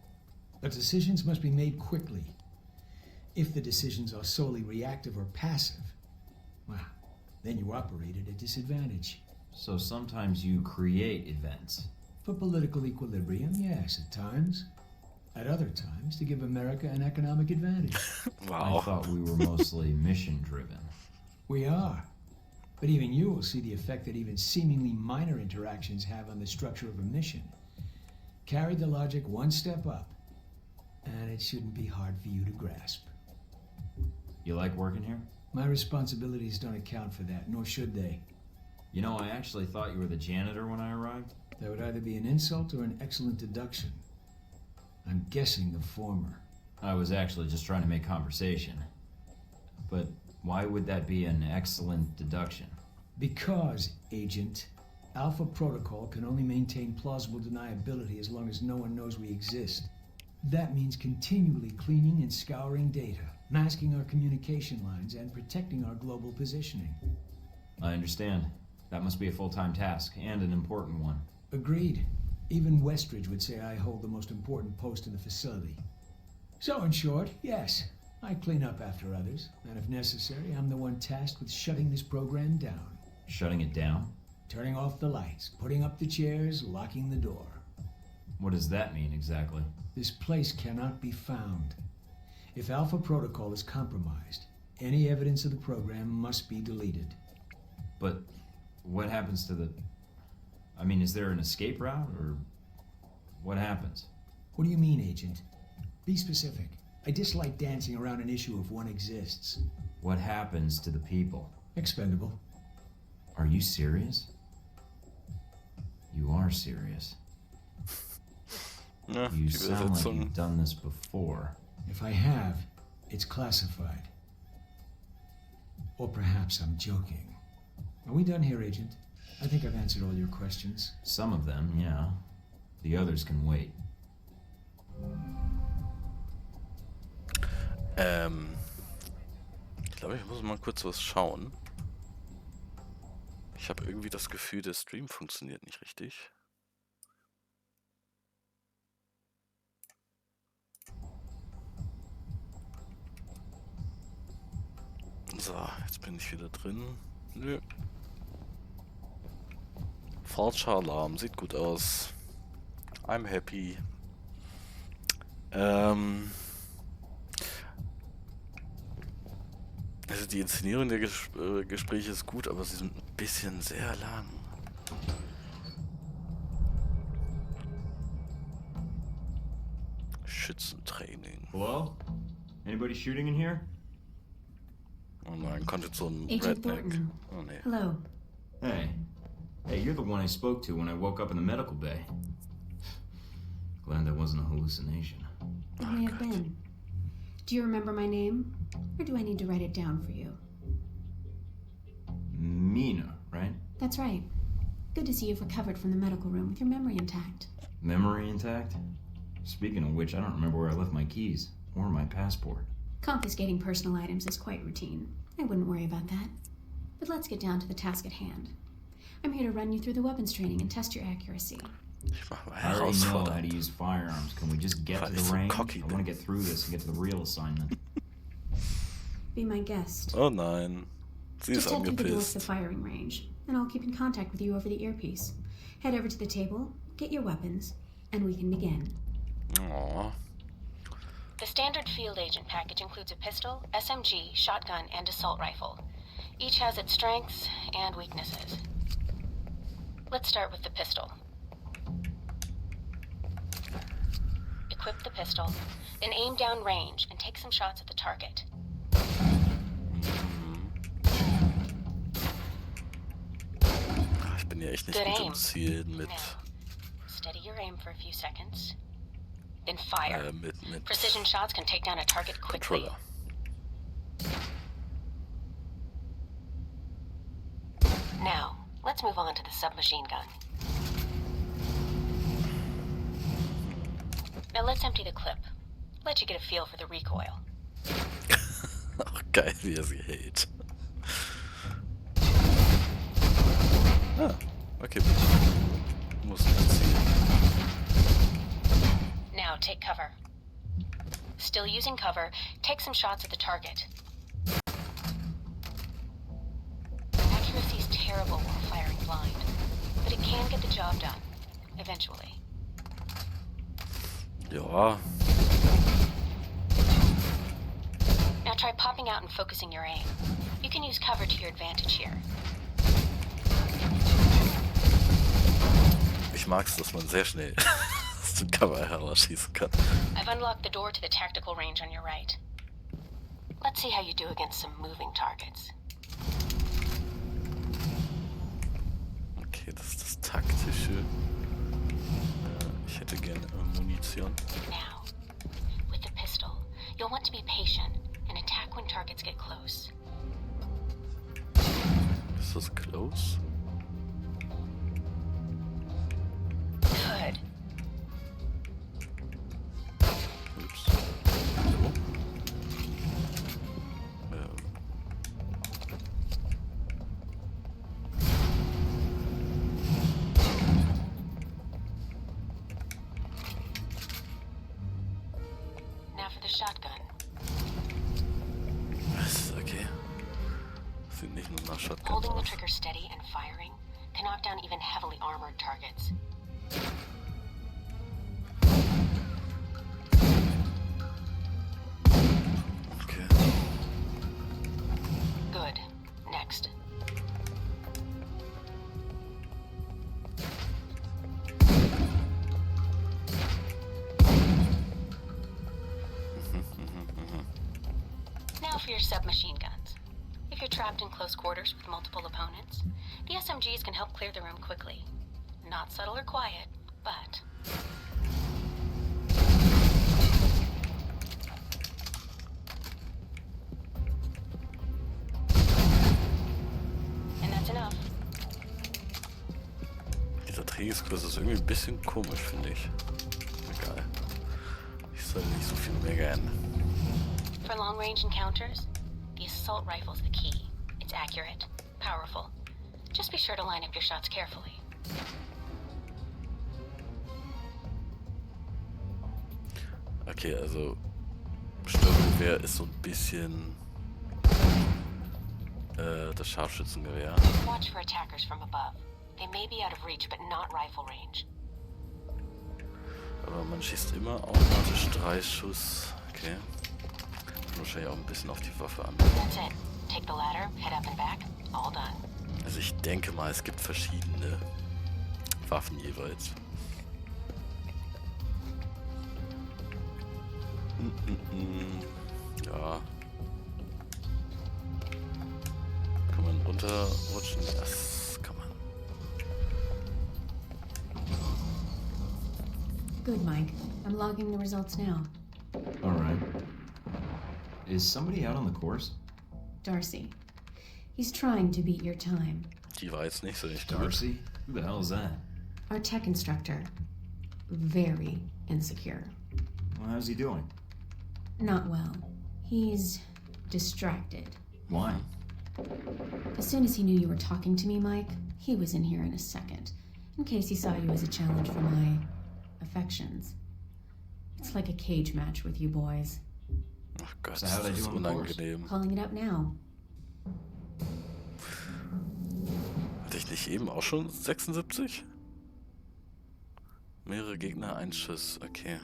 But decisions must be made quickly. If the decisions are solely reactive or passive, well, then you operate at a disadvantage. So sometimes you create events. For political equilibrium, yes, at times. At other times, to give America an economic advantage. Wow. I thought we were mostly mission-driven. We are. But even you will see the effect that even seemingly minor interactions have on the structure of a mission. Carry the logic one step up, and it shouldn't be hard for you to grasp. You like working here? My responsibilities don't account for that, nor should they. You know, I actually thought you were the janitor when I arrived. That would either be an insult or an excellent deduction. I'm guessing the former. I was actually just trying to make conversation. But why would that be an excellent deduction? Because, Agent, Alpha Protocol can only maintain plausible deniability as long as no one knows we exist. That means continually cleaning and scouring data, masking our communication lines, and protecting our global positioning. I understand. That must be a full-time task, and an important one. Agreed. Even Westridge would say I hold the most important post in the facility. So, in short, yes, I clean up after others, and if necessary, I'm the one tasked with shutting this program down. Shutting it down? Turning off the lights, putting up the chairs, locking the door. What does that mean exactly? This place cannot be found. If Alpha Protocol is compromised, any evidence of the program must be deleted. But what happens to the... I mean, is there an escape route, or what happens? What do you mean, Agent? Be specific. I dislike dancing around an issue if one exists. What happens to the people? Expendable. Are you serious? You are serious. Ja, You die sound like Übersetzung. you've done this before. If I have, it's classified. Or perhaps I'm joking. Are we done here, Agent? I think I've answered all your questions. Some of them, yeah. The others can wait. Ich glaube, ich muss mal kurz was schauen. Ich habe irgendwie das Gefühl, der Stream funktioniert nicht richtig. So, jetzt bin ich wieder drin. Nö. Falscher Alarm, sieht gut aus. I'm happy. Also die Inszenierung der Gespräche ist gut, aber sie sind ein bisschen sehr lang. Schützentraining. Hello? Anybody shooting in here? Oh nein, kommt jetzt so ein Agent Redneck. Thornton. Oh nee. Hello. Hey. Hey, you're the one I spoke to when I woke up in the medical bay. Glad that wasn't a hallucination. It may have been. Do you remember my name? Or do I need to write it down for you? Mina, right? That's right. Good to see you've recovered from the medical room with your memory intact. Memory intact? Speaking of which, I don't remember where I left my keys. Or my passport. Confiscating personal items is quite routine. I wouldn't worry about that. But let's get down to the task at hand. I'm here to run you through the weapons training and test your accuracy. Ich mach mal I already know how to herausfordernd. use firearms. Can we just get to Weil ich the so range? cocky I want to bin. get through this and get to the real assignment. Be my guest. Oh nein. Sie ist Just head through the door to the angepisst. firing range, and I'll keep in contact with you over the earpiece. Head over to the table, get your weapons, and we can begin. Aw. The standard field agent package includes a pistol, SMG, shotgun, and assault rifle. Each has its strengths and weaknesses. Let's start with the pistol. Equip the pistol, then aim down range and take some shots at the target. Ich bin ja echt nicht Good gut aim. im Zielen mit, Now, steady your aim for a few seconds. Then fire. mit Precision shots can take down a target quickly. Controller. let's move on to the submachine gun. Now let's empty the clip. Let you get a feel for the recoil. Auch geil, wie er sie hält. Ah, okay. Muss nicht zielen. Now take cover. Still using cover, take some shots at the target. Accuracy's terrible while firing blind, but it can get the job done, eventually. Ja. Now try popping out and focusing your aim. You can use cover to your advantage here. Ich mag's, dass man sehr schnell aus dem Cover herausschießen kann. I've unlocked the door to the tactical range on your right. Let's see how you do against some moving targets. Okay, das ist das Taktische. Ich hätte gerne Munition. Now, with the pistol, you'll want to be patient and attack when targets get close. Ist das close? Good. Ups. So. Now for the shotgun. Was? Okay. Sieht nicht nur nach Shotgun Holding the aus. trigger steady and firing can knock down even heavily armored targets. Okay. Good. Next. Now for your submachine guns. If you're trapped in close quarters with multiple opponents, the SMGs can help clear the room quickly. Not subtle or quiet, but... And that's enough. Dieser Trägerskurs ist irgendwie ein bisschen komisch, finde ich. Egal. Ich soll nicht so viel meckern. For long-range encounters, the assault rifle's the key. It's accurate, powerful. Just be sure to line up your shots carefully. Okay, also Sturmgewehr ist so ein bisschen das Scharfschützengewehr. Watch for attackers from above. They may be out of reach, but not rifle range. Aber man schießt immer automatisch 3 Schuss. Okay. Wahrscheinlich auch ein bisschen auf die Waffe an. That's it. Take the ladder, head up and back. All done. Also ich denke mal, es gibt verschiedene Waffen jeweils. Ja. Kann man runterrutschen? Das kann man. Good, Mike. I'm logging the results now. All right. Is somebody out on the course? Darcy. He's trying to beat your time. Die war jetzt nicht so nicht gut. Darcy? Who the hell is that? Our tech instructor. Very insecure. Well, how's he doing? Not well. He's distracted. Why? As soon as he knew you were talking to me, Mike, he was in here in a second, in case he saw you as a challenge for my affections. It's like a cage match with you boys. Ach Gott, So how'd I das ist do on the course? unangenehm. Calling it up now. Hatte ich nicht eben auch schon 76? Mehrere Gegner, ein Schuss. Okay.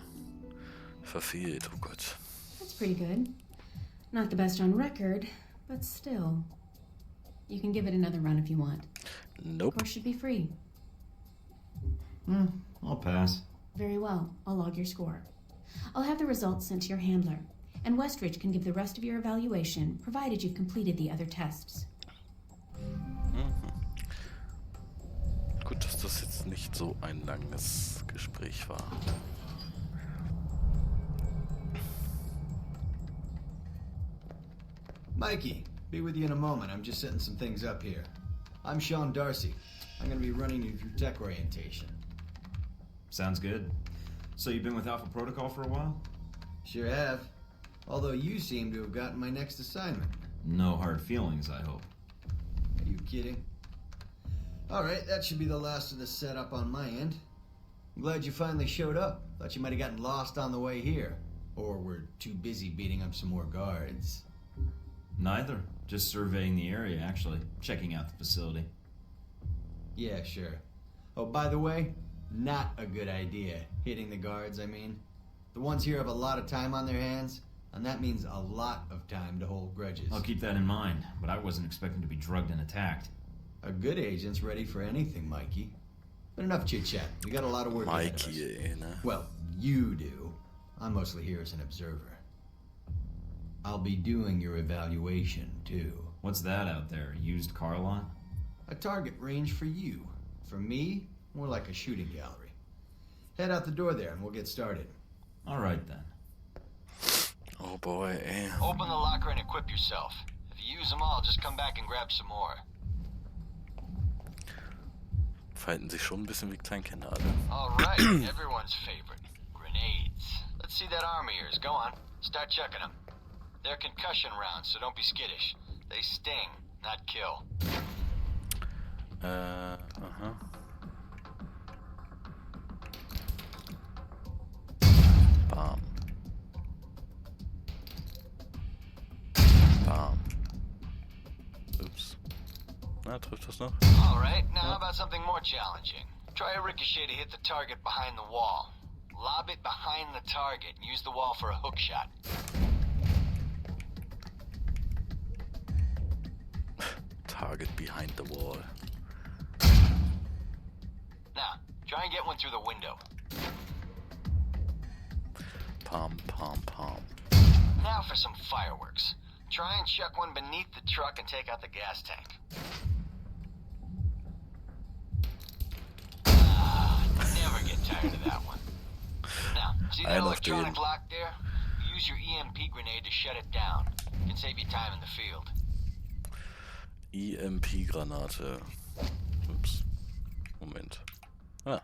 Verfehlt, oh Gott. That's pretty good. Not the best on record, but still. You can give it another run if you want. Nope. Course should be free. I'll pass. Very well. I'll log your score. I'll have the results sent to your handler, and Westridge can give the rest of your evaluation, provided you've completed the other tests. Gut, dass das jetzt nicht so ein langes Gespräch war. Mikey, be with you in a moment. I'm just setting some things up here. I'm Sean Darcy. I'm gonna be running you through tech orientation. Sounds good. So you've been with Alpha Protocol for a while? Sure have. Although you seem to have gotten my next assignment. No hard feelings, I hope. Are you kidding? Alright, that should be the last of the setup on my end. I'm glad you finally showed up. Thought you might have gotten lost on the way here. Or were too busy beating up some more guards. Neither. Just surveying the area, actually. Checking out the facility. Yeah, sure. Oh, by the way, not a good idea. Hitting the guards, I mean. The ones here have a lot of time on their hands, and that means a lot of time to hold grudges. I'll keep that in mind, but I wasn't expecting to be drugged and attacked. A good agent's ready for anything, Mikey. But enough chit-chat. We got a lot of work ahead of us. Mikey, ne? Well, you do. I'm mostly here as an observer. I'll be doing your evaluation, too. What's that out there? A used car lot? A target range for you. For me, more like a shooting gallery. Head out the door there and we'll get started. All right, then. Oh boy, ey. Open the locker and equip yourself. If you use them all, just come back and grab some more. Verhalten sich schon ein bisschen wie Kleinkinder alle. Alright, everyone's favorite. Grenades. Let's see that arm of yours. Go on. Start checking them. They're concussion rounds, so don't be skittish. They sting, not kill. Bam. Bam. Ups. Na, trifft das noch? Alright, now how about something more challenging? Try a ricochet to hit the target behind the wall. Lob it behind the target and use the wall for a hook shot. Target behind the wall. Now, try and get one through the window. Palm, palm, palm. Now for some fireworks. Try and chuck one beneath the truck and take out the gas tank. Never get tired of that one. Now, see that electronic lock there? Use your EMP grenade to shut it down. It can save you time in the field. EMP-Granate. Ups. Moment. Ah.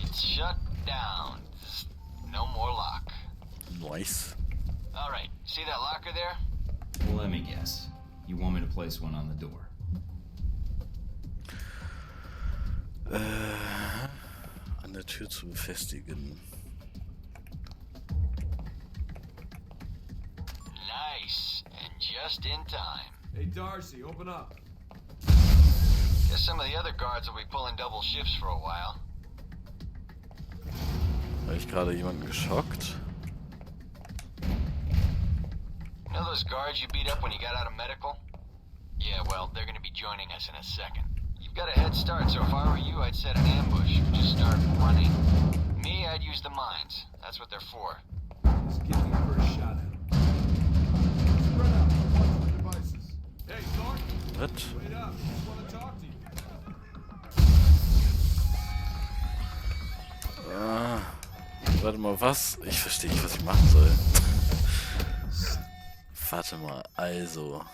It's shut down. No more lock. Nice. Alright, see that locker there? Well, let me guess. You want me to place one on the door? An der Tür zu befestigen. Nice, and just in time. Hey, Darcy, open up. Guess some of the other guards will be pulling double shifts for a while. Habe ich gerade jemanden geschockt? You know those guards you beat up when you got out of medical? Yeah, well, they're gonna be joining us in a second. You've got a head start, so if I were you, I'd set an ambush. Just start running. Me, I'd use the mines. That's what they're for. Just give me your first shot at him. Spread out. Watch the devices. Hey, Clark. What? Wait up. I just want to talk to you. Warte mal, was? Ich verstehe nicht, was ich machen soll. Warte mal, also.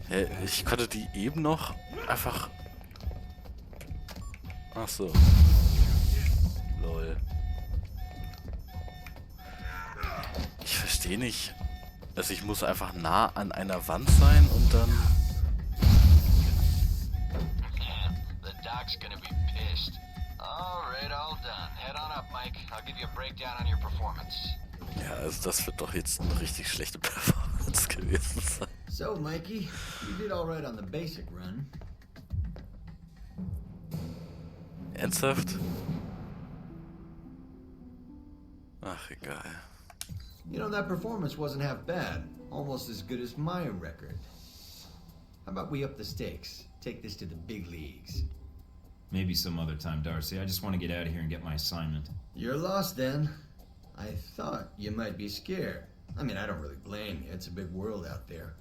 Hä, ich konnte die eben noch einfach... Ach so. Lol. Ich verstehe nicht. Also ich muss einfach nah an einer Wand sein und dann... The doc's gonna be pissed. Alright, all done. Head on up, Mike. I'll give you a breakdown on your performance. Ja, also das wird doch jetzt eine richtig schlechte Performance gewesen sein. So, Mikey, you did all right on the basic run. Ernsthaft? Ach, egal. You know, that performance wasn't half bad. Almost as good as my record. How about we up the stakes? Take this to the big leagues. Maybe some other time, Darcy. I just want to get out of here and get my assignment. You're lost then. I thought you might be scared. I mean, I don't really blame you. It's a big world out there.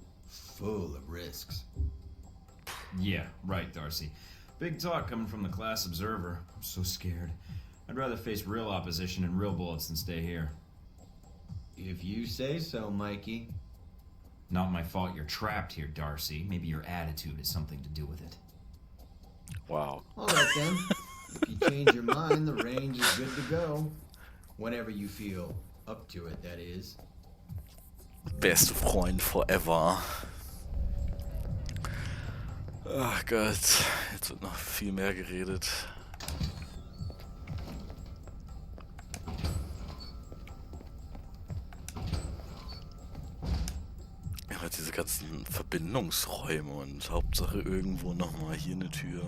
Full of risks. Yeah, right, Darcy. Big talk coming from the class observer. I'm so scared. I'd rather face real opposition and real bullets than stay here. If you say so, Mikey. Not my fault you're trapped here, Darcy. Maybe your attitude has something to do with it. Wow. All right, then. If you change your mind, the range is good to go. Whenever you feel up to it, that is. Beste Freund forever. Ach Gott, jetzt wird noch viel mehr geredet. Ja, diese ganzen Verbindungsräume und Hauptsache irgendwo nochmal hier eine Tür.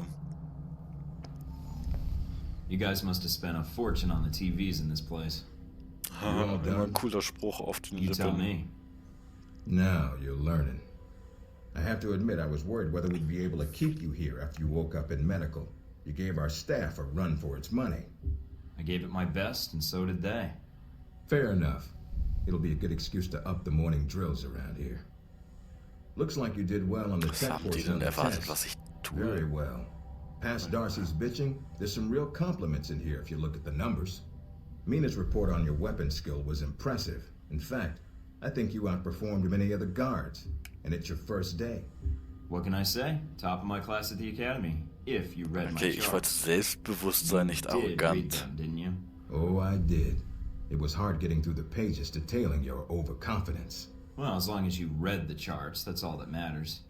You guys must have spent a fortune on the TVs in this place. Immer ein cooler Spruch auf den You tell Lippen. me. Now you're learning. I have to admit, I was worried whether we'd be able to keep you here after you woke up in medical. You gave our staff a run for its money. I gave it my best, and so did they. Fair enough. It'll be a good excuse to up the morning drills around here. Looks like you did well on the Was tech haben die portion of denn the erwartet, test. was ich Very tue? well. Past Darcy's bitching, there's some real compliments in here if you look at the numbers. Mina's report on your weapon skill was impressive. In fact, I think you outperformed many other guards, and it's your first day. What can I say? Top of my class at the academy. If you read Okay, my ich chart. wollte Selbstbewusstsein, nicht You did read arrogant. them, didn't you? Oh, I did. It was hard getting through the pages detailing your overconfidence. Well, as long as you read the charts, that's all that matters.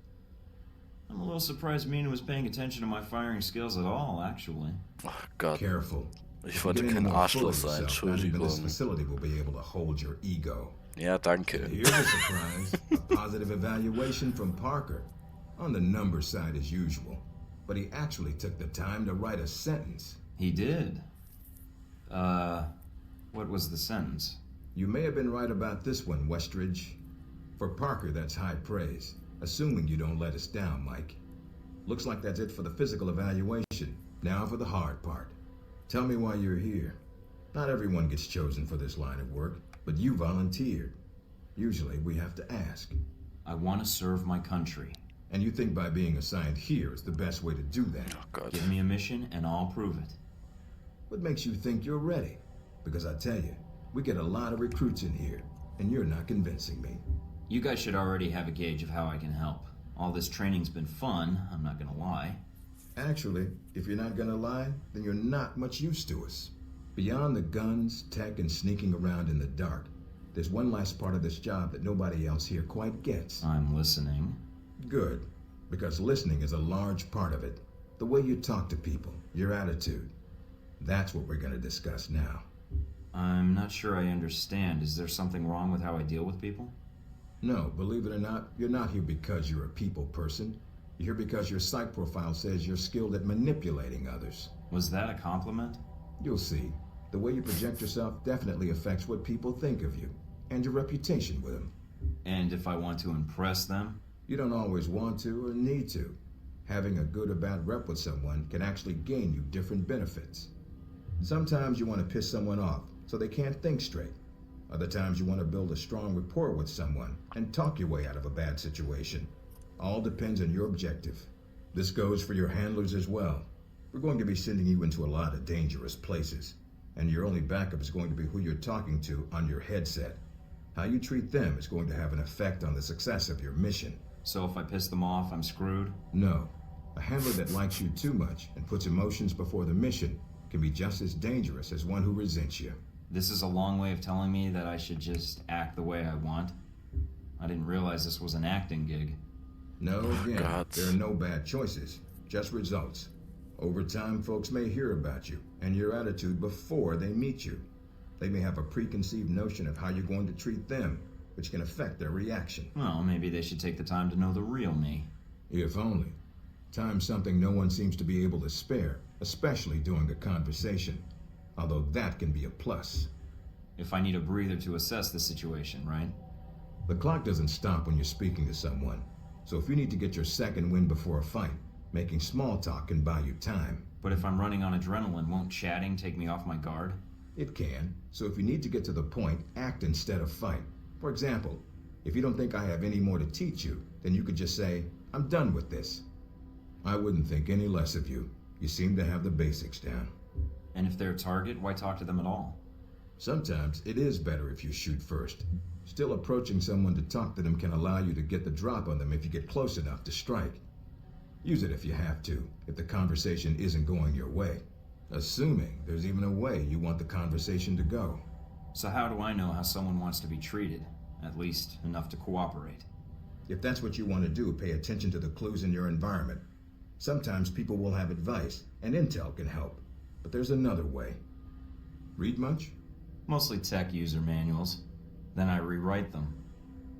I'm a little surprised Mina was paying attention to my firing skills at all, actually. Ach Gott, Careful. ich If you wollte get any kein more full Arschloch of sein, yourself, not even this Entschuldigung. facility will be able to hold your ego. Ja, danke. Here's a surprise. A positive evaluation from Parker. On the number side as usual. But he actually took the time to write a sentence. He did. What was the sentence? You may have been right about this one, Westridge. For Parker, that's high praise. Assuming you don't let us down, Mike. Looks like that's it for the physical evaluation. Now for the hard part. Tell me why you're here. Not everyone gets chosen for this line of work, but you volunteered. Usually we have to ask. I want to serve my country. And you think by being assigned here is the best way to do that? Oh Gott. Give me a mission and I'll prove it. What makes you think you're ready? Because I tell you, we get a lot of recruits in here, and you're not convincing me. You guys should already have a gauge of how I can help. All this training's been fun, I'm not gonna lie. Actually, if you're not gonna lie, then you're not much use to us. Beyond the guns, tech, and sneaking around in the dark, there's one last part of this job that nobody else here quite gets. I'm listening. Good, because listening is a large part of it. The way you talk to people, your attitude. That's what we're gonna discuss now. I'm not sure I understand. Is there something wrong with how I deal with people? No, believe it or not, you're not here because you're a people person. You're here because your psych profile says you're skilled at manipulating others. Was that a compliment? You'll see. The way you project yourself definitely affects what people think of you, and your reputation with them. And if I want to impress them? You don't always want to or need to. Having a good or bad rep with someone can actually gain you different benefits. Sometimes you want to piss someone off so they can't think straight. Other times you want to build a strong rapport with someone and talk your way out of a bad situation. All depends on your objective. This goes for your handlers as well. We're going to be sending you into a lot of dangerous places, and your only backup is going to be who you're talking to on your headset. How you treat them is going to have an effect on the success of your mission. So if I piss them off, I'm screwed? No. A handler that likes you too much and puts emotions before the mission can be just as dangerous as one who resents you. This is a long way of telling me that I should just act the way I want. I didn't realize this was an acting gig. No, again, God. there are no bad choices, just results. Over time, folks may hear about you and your attitude before they meet you. They may have a preconceived notion of how you're going to treat them, which can affect their reaction. Well, maybe they should take the time to know the real me. If only. Time's something no one seems to be able to spare, especially during a conversation. Although that can be a plus. If I need a breather to assess the situation, right? The clock doesn't stop when you're speaking to someone. So if you need to get your second win before a fight, making small talk can buy you time. But if I'm running on adrenaline, won't chatting take me off my guard? It can. So if you need to get to the point, act instead of fight. For example, if you don't think I have any more to teach you, then you could just say, I'm done with this. I wouldn't think any less of you. You seem to have the basics down. And if they're a target, why talk to them at all? Sometimes it is better if you shoot first. Still, approaching someone to talk to them can allow you to get the drop on them if you get close enough to strike. Use it if you have to, if the conversation isn't going your way. Assuming there's even a way you want the conversation to go. So how do I know how someone wants to be treated? At least enough to cooperate. If that's what you want to do, pay attention to the clues in your environment. Sometimes people will have advice, and intel can help. But there's another way. Read much? Mostly tech user manuals. Then I rewrite them.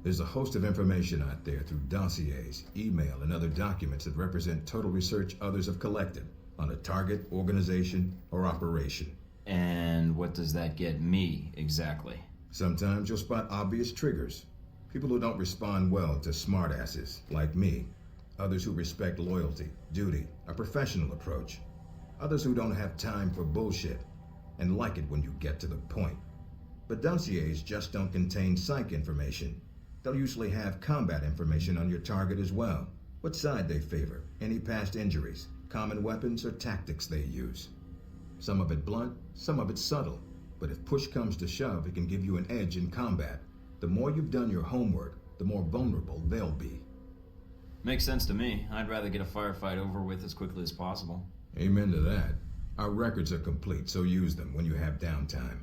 There's a host of information out there through dossiers, email, and other documents that represent total research others have collected on a target, organization, or operation. And what does that get me, exactly? Sometimes you'll spot obvious triggers. People who don't respond well to smartasses, like me. Others who respect loyalty, duty, a professional approach. Others who don't have time for bullshit, and like it when you get to the point. But dossiers just don't contain psych information. They'll usually have combat information on your target as well. What side they favor, any past injuries, common weapons or tactics they use. Some of it blunt, some of it subtle. But if push comes to shove, it can give you an edge in combat. The more you've done your homework, the more vulnerable they'll be. Makes sense to me. I'd rather get a firefight over with as quickly as possible. Amen to that. Our records are complete, so use them when you have downtime.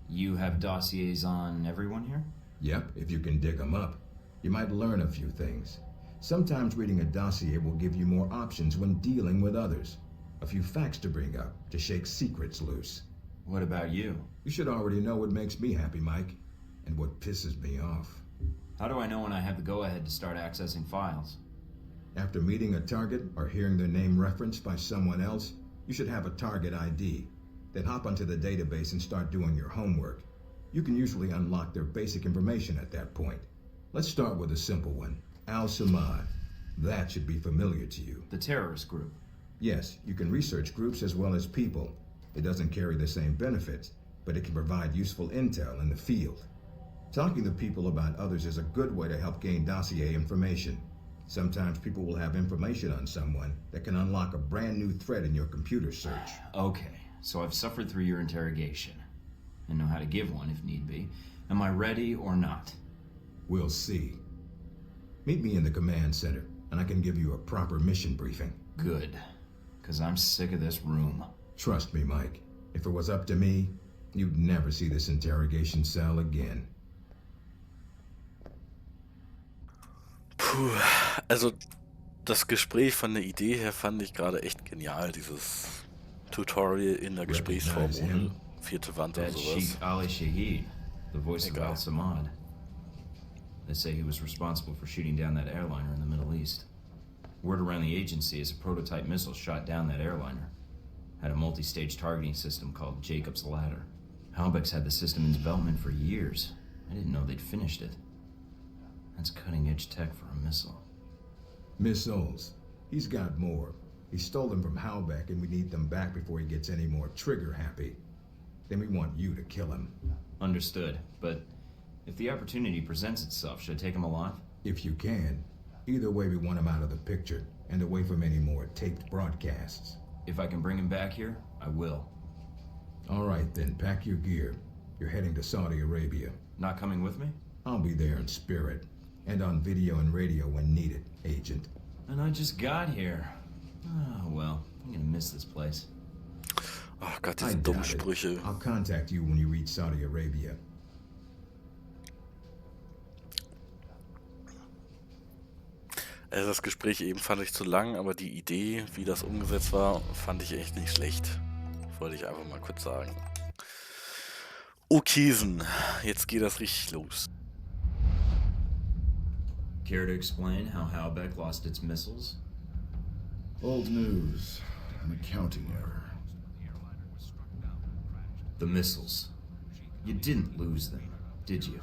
You have dossiers on everyone here? Yep, if you can dig them up. You might learn a few things. Sometimes reading a dossier will give you more options when dealing with others. A few facts to bring up, to shake secrets loose. What about you? You should already know what makes me happy, Mike, and what pisses me off. How do I know when I have the go-ahead to start accessing files? After meeting a target or hearing their name referenced by someone else, you should have a target ID. Then hop onto the database and start doing your homework. You can usually unlock their basic information at that point. Let's start with a simple one. Al-Samad. That should be familiar to you. The terrorist group? Yes, you can research groups as well as people. It doesn't carry the same benefits, but it can provide useful intel in the field. Talking to people about others is a good way to help gain dossier information. Sometimes people will have information on someone that can unlock a brand new thread in your computer search. Okay, so I've suffered through your interrogation and know how to give one if need be. Am I ready or not? We'll see. Meet me in the command center, and I can give you a proper mission briefing. Good, because I'm sick of this room. Trust me, Mike. If it was up to me, you'd never see this interrogation cell again. Puh, also das Gespräch von der Idee her fand ich gerade echt genial, dieses Tutorial in der Gesprächsform ohne vierte Wand oder That's sowas. Sheikh Ali Shahid, the voice of Al-Samad. They say he was responsible for shooting down that airliner in the Middle East. Word around the agency is a prototype missile shot down that airliner. Had a multi-stage targeting system called Jacob's Ladder. Halbeck's had the system in development for years. I didn't know they'd finished it. That's cutting-edge tech for a missile. Missiles. He's got more. He stole them from Halbeck, and we need them back before he gets any more trigger-happy. Then we want you to kill him. Understood, but if the opportunity presents itself, should I take him alive? If you can. Either way, we want him out of the picture, and away from any more taped broadcasts. If I can bring him back here, I will. All right, then, pack your gear. You're heading to Saudi Arabia. Not coming with me? I'll be there in spirit, and on video and radio when needed, Agent. And I just got here. Oh, well, I'm gonna miss this place. Oh Gott, diese dummen Sprüche. I'll contact you when you reach Saudi Arabia. Also das Gespräch eben fand ich zu lang, aber die Idee, wie das umgesetzt war, fand ich echt nicht schlecht. Wollte ich einfach mal kurz sagen. Okaysen, jetzt geht das richtig los. Care to explain how Halbeck lost its missiles? Old news. An accounting error. The missiles. You didn't lose them, did you?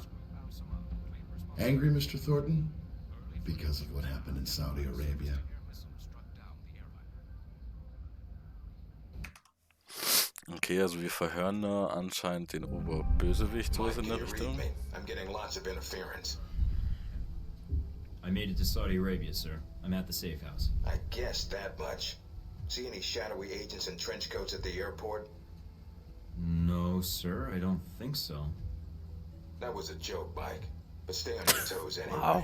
Angry, Mr. Thornton? Because of what happened in Saudi Arabia. Okay, also wir verhören anscheinend den Oberbösewicht, sowas in der Richtung. I'm getting lots of interference. I made it to Saudi Arabia, sir. I'm at the safe house. I guessed that much. See any shadowy agents in trench coats at the airport? No, sir, I don't think so. That was a joke, Mike. But stay on your toes anyway. Wow.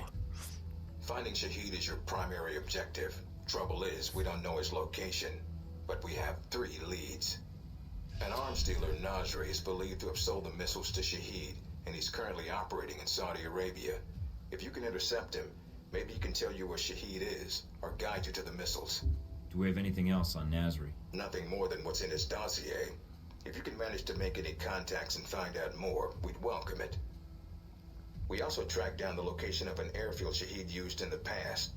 Finding Shahid is your primary objective. Trouble is, we don't know his location, but we have 3 leads. An arms dealer, Nasri, is believed to have sold the missiles to Shahid, and he's currently operating in Saudi Arabia. If you can intercept him, maybe he can tell you where Shahid is, or guide you to the missiles. Do we have anything else on Nasri? Nothing more than what's in his dossier. If you can manage to make any contacts and find out more, we'd welcome it. We also tracked down the location of an airfield Shahid used in the past.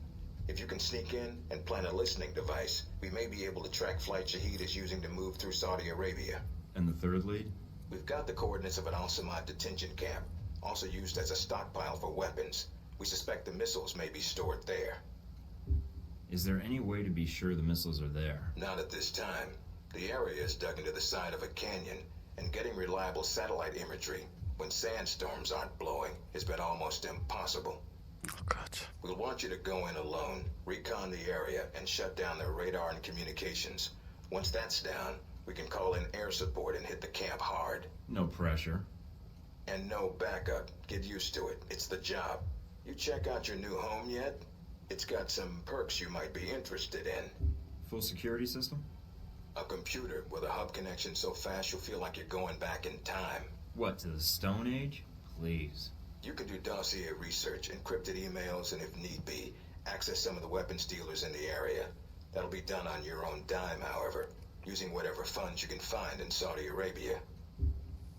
If you can sneak in and plant a listening device, we may be able to track flight Shahid is using to move through Saudi Arabia. And the third lead? We've got the coordinates of an Al-Samad detention camp, also used as a stockpile for weapons. We suspect the missiles may be stored there. Is there any way to be sure the missiles are there? Not at this time. The area is dug into the side of a canyon, and getting reliable satellite imagery when sandstorms aren't blowing has been almost impossible. Oh God. We'll want you to go in alone, recon the area, and shut down their radar and communications. Once that's down, we can call in air support and hit the camp hard. No pressure. And no backup. Get used to it. It's the job. You check out your new home yet? It's got some perks you might be interested in. Full security system? A computer with a hub connection so fast you'll feel like you're going back in time. What, to the Stone Age? Please. You can do dossier research, encrypted emails, and if need be, access some of the weapons dealers in the area. That'll be done on your own dime, however, using whatever funds you can find in Saudi Arabia.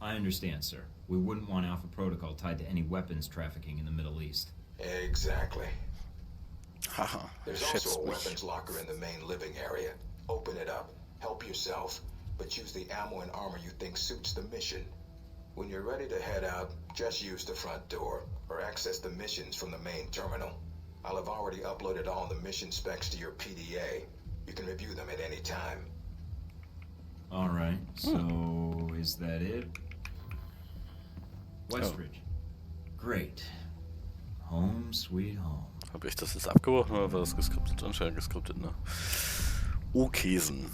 I understand, sir. We wouldn't want Alpha Protocol tied to any weapons trafficking in the Middle East. Exactly. Haha. There's also a weapons locker in the main living area. Open it up. Help yourself, but use the ammo and armor you think suits the mission. When you're ready to head out, just use the front door, or access the missions from the main terminal. I'll have already uploaded all the mission specs to your PDA. You can review them at any time. Alright, so is that it? Westridge. Great. Home sweet home. Habe ich das jetzt abgebrochen oder war das geskriptet? Anscheinend geskriptet, ne? Okesen.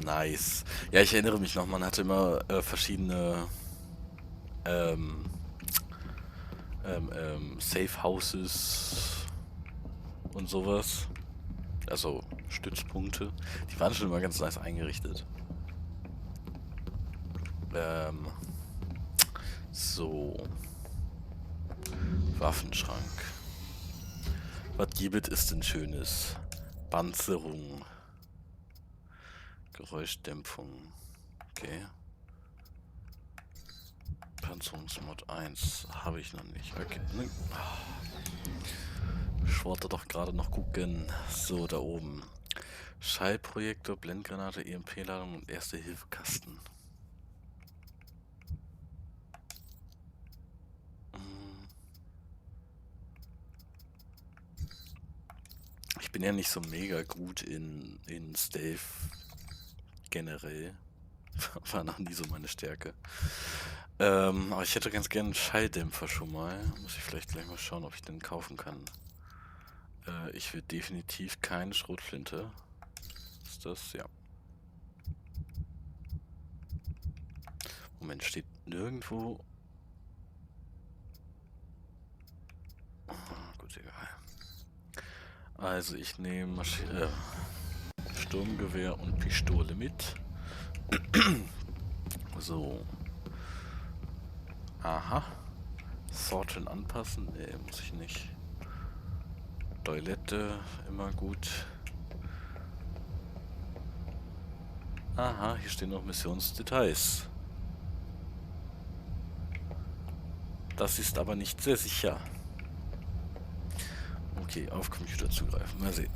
Nice. Ja, ich erinnere mich noch, man hatte immer verschiedene Safe Houses und sowas. Also Stützpunkte. Die waren schon immer ganz nice eingerichtet. So. Waffenschrank. Was gibt es denn Schönes? Panzerung. Geräuschdämpfung. Okay. Panzerungsmod 1 habe ich noch nicht. Okay. Ich wollte doch gerade noch gucken. So, da oben. Schallprojektor, Blendgranate, EMP-Ladung und Erste-Hilfe-Kasten. Ich bin ja nicht so mega gut in Stealth generell. War noch nie so meine Stärke. Aber ich hätte ganz gerne einen Schalldämpfer schon mal. Muss ich vielleicht gleich mal schauen, ob ich den kaufen kann. Ich will definitiv keine Schrotflinte. Ist das? Ja. Moment, steht nirgendwo... Gut, egal. Also ich nehme Sturmgewehr und Pistole mit. So. Aha. Sorten anpassen? Nee, muss ich nicht. Toilette, immer gut. Aha, hier stehen noch Missionsdetails. Das ist aber nicht sehr sicher. Okay, auf Computer zugreifen. Mal sehen.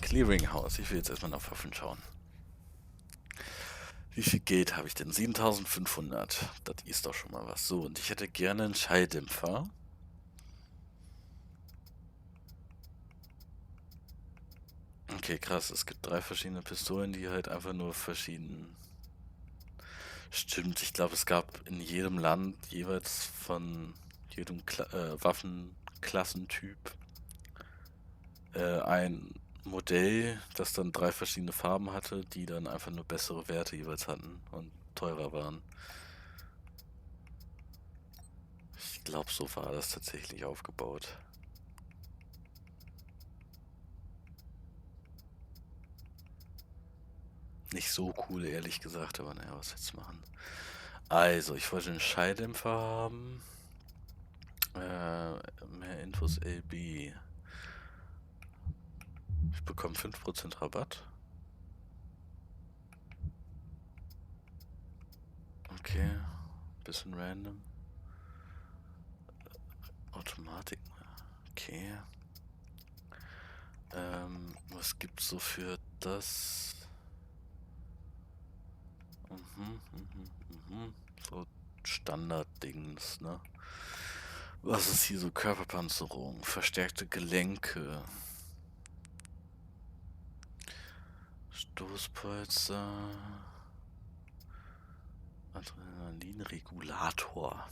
Clearinghouse. Ich will jetzt erstmal nach Waffen schauen. Wie viel Geld habe ich denn? 7500. Das ist doch schon mal was. So, und ich hätte gerne einen Schalldämpfer. Okay, krass. Es gibt 3 verschiedene Pistolen, die halt einfach nur verschieden... Stimmt, ich glaube, es gab in jedem Land jeweils von Raketen- Waffenklassentyp. Ein Modell, das dann 3 verschiedene Farben hatte, die dann einfach nur bessere Werte jeweils hatten und teurer waren. Ich glaube, so war das tatsächlich aufgebaut. Nicht so cool, ehrlich gesagt, aber naja, was jetzt machen? Also, ich wollte einen Schalldämpfer haben. Mehr Infos LB. Ich bekomme 5% Rabatt. Okay, bisschen random. Automatik. Okay. Was gibt's so für das? So Standarddings, ne? Was ist hier so? Körperpanzerung, verstärkte Gelenke, Stoßpolster, Adrenalinregulator.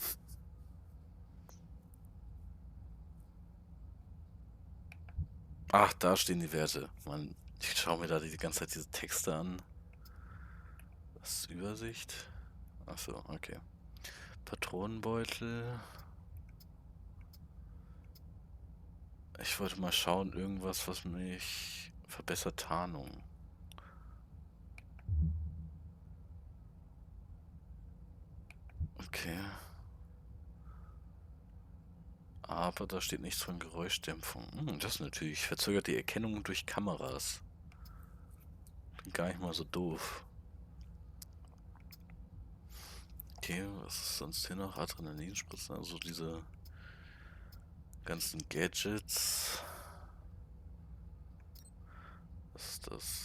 Ach, da stehen die Werte. Mann, ich schaue mir da die ganze Zeit diese Texte an. Was ist Übersicht? Achso, okay. Patronenbeutel. Ich wollte mal schauen, irgendwas, was mich verbessert. Tarnung. Okay. Aber da steht nichts von Geräuschdämpfung. Das ist natürlich verzögert die Erkennung durch Kameras. Klingt gar nicht mal so doof. Okay, was ist sonst hier noch? Adrenalinspritzen, also diese ganzen Gadgets. Was ist das?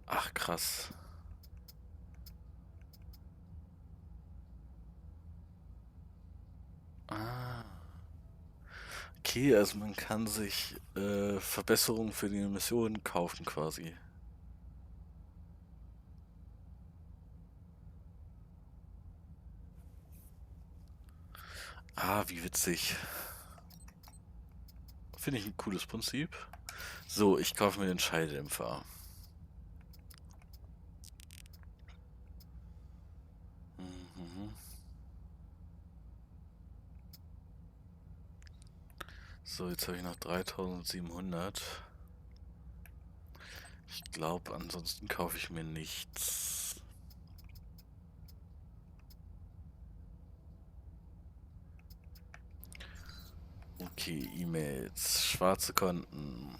Ach, krass. Ah. Okay, also man kann sich Verbesserungen für die Mission kaufen quasi. Ah, wie witzig. Finde ich ein cooles Prinzip. So, ich kaufe mir den Schalldämpfer. So, jetzt habe ich noch 3700. Ich glaube, ansonsten kaufe ich mir nichts. Okay, E-Mails, schwarze Konten.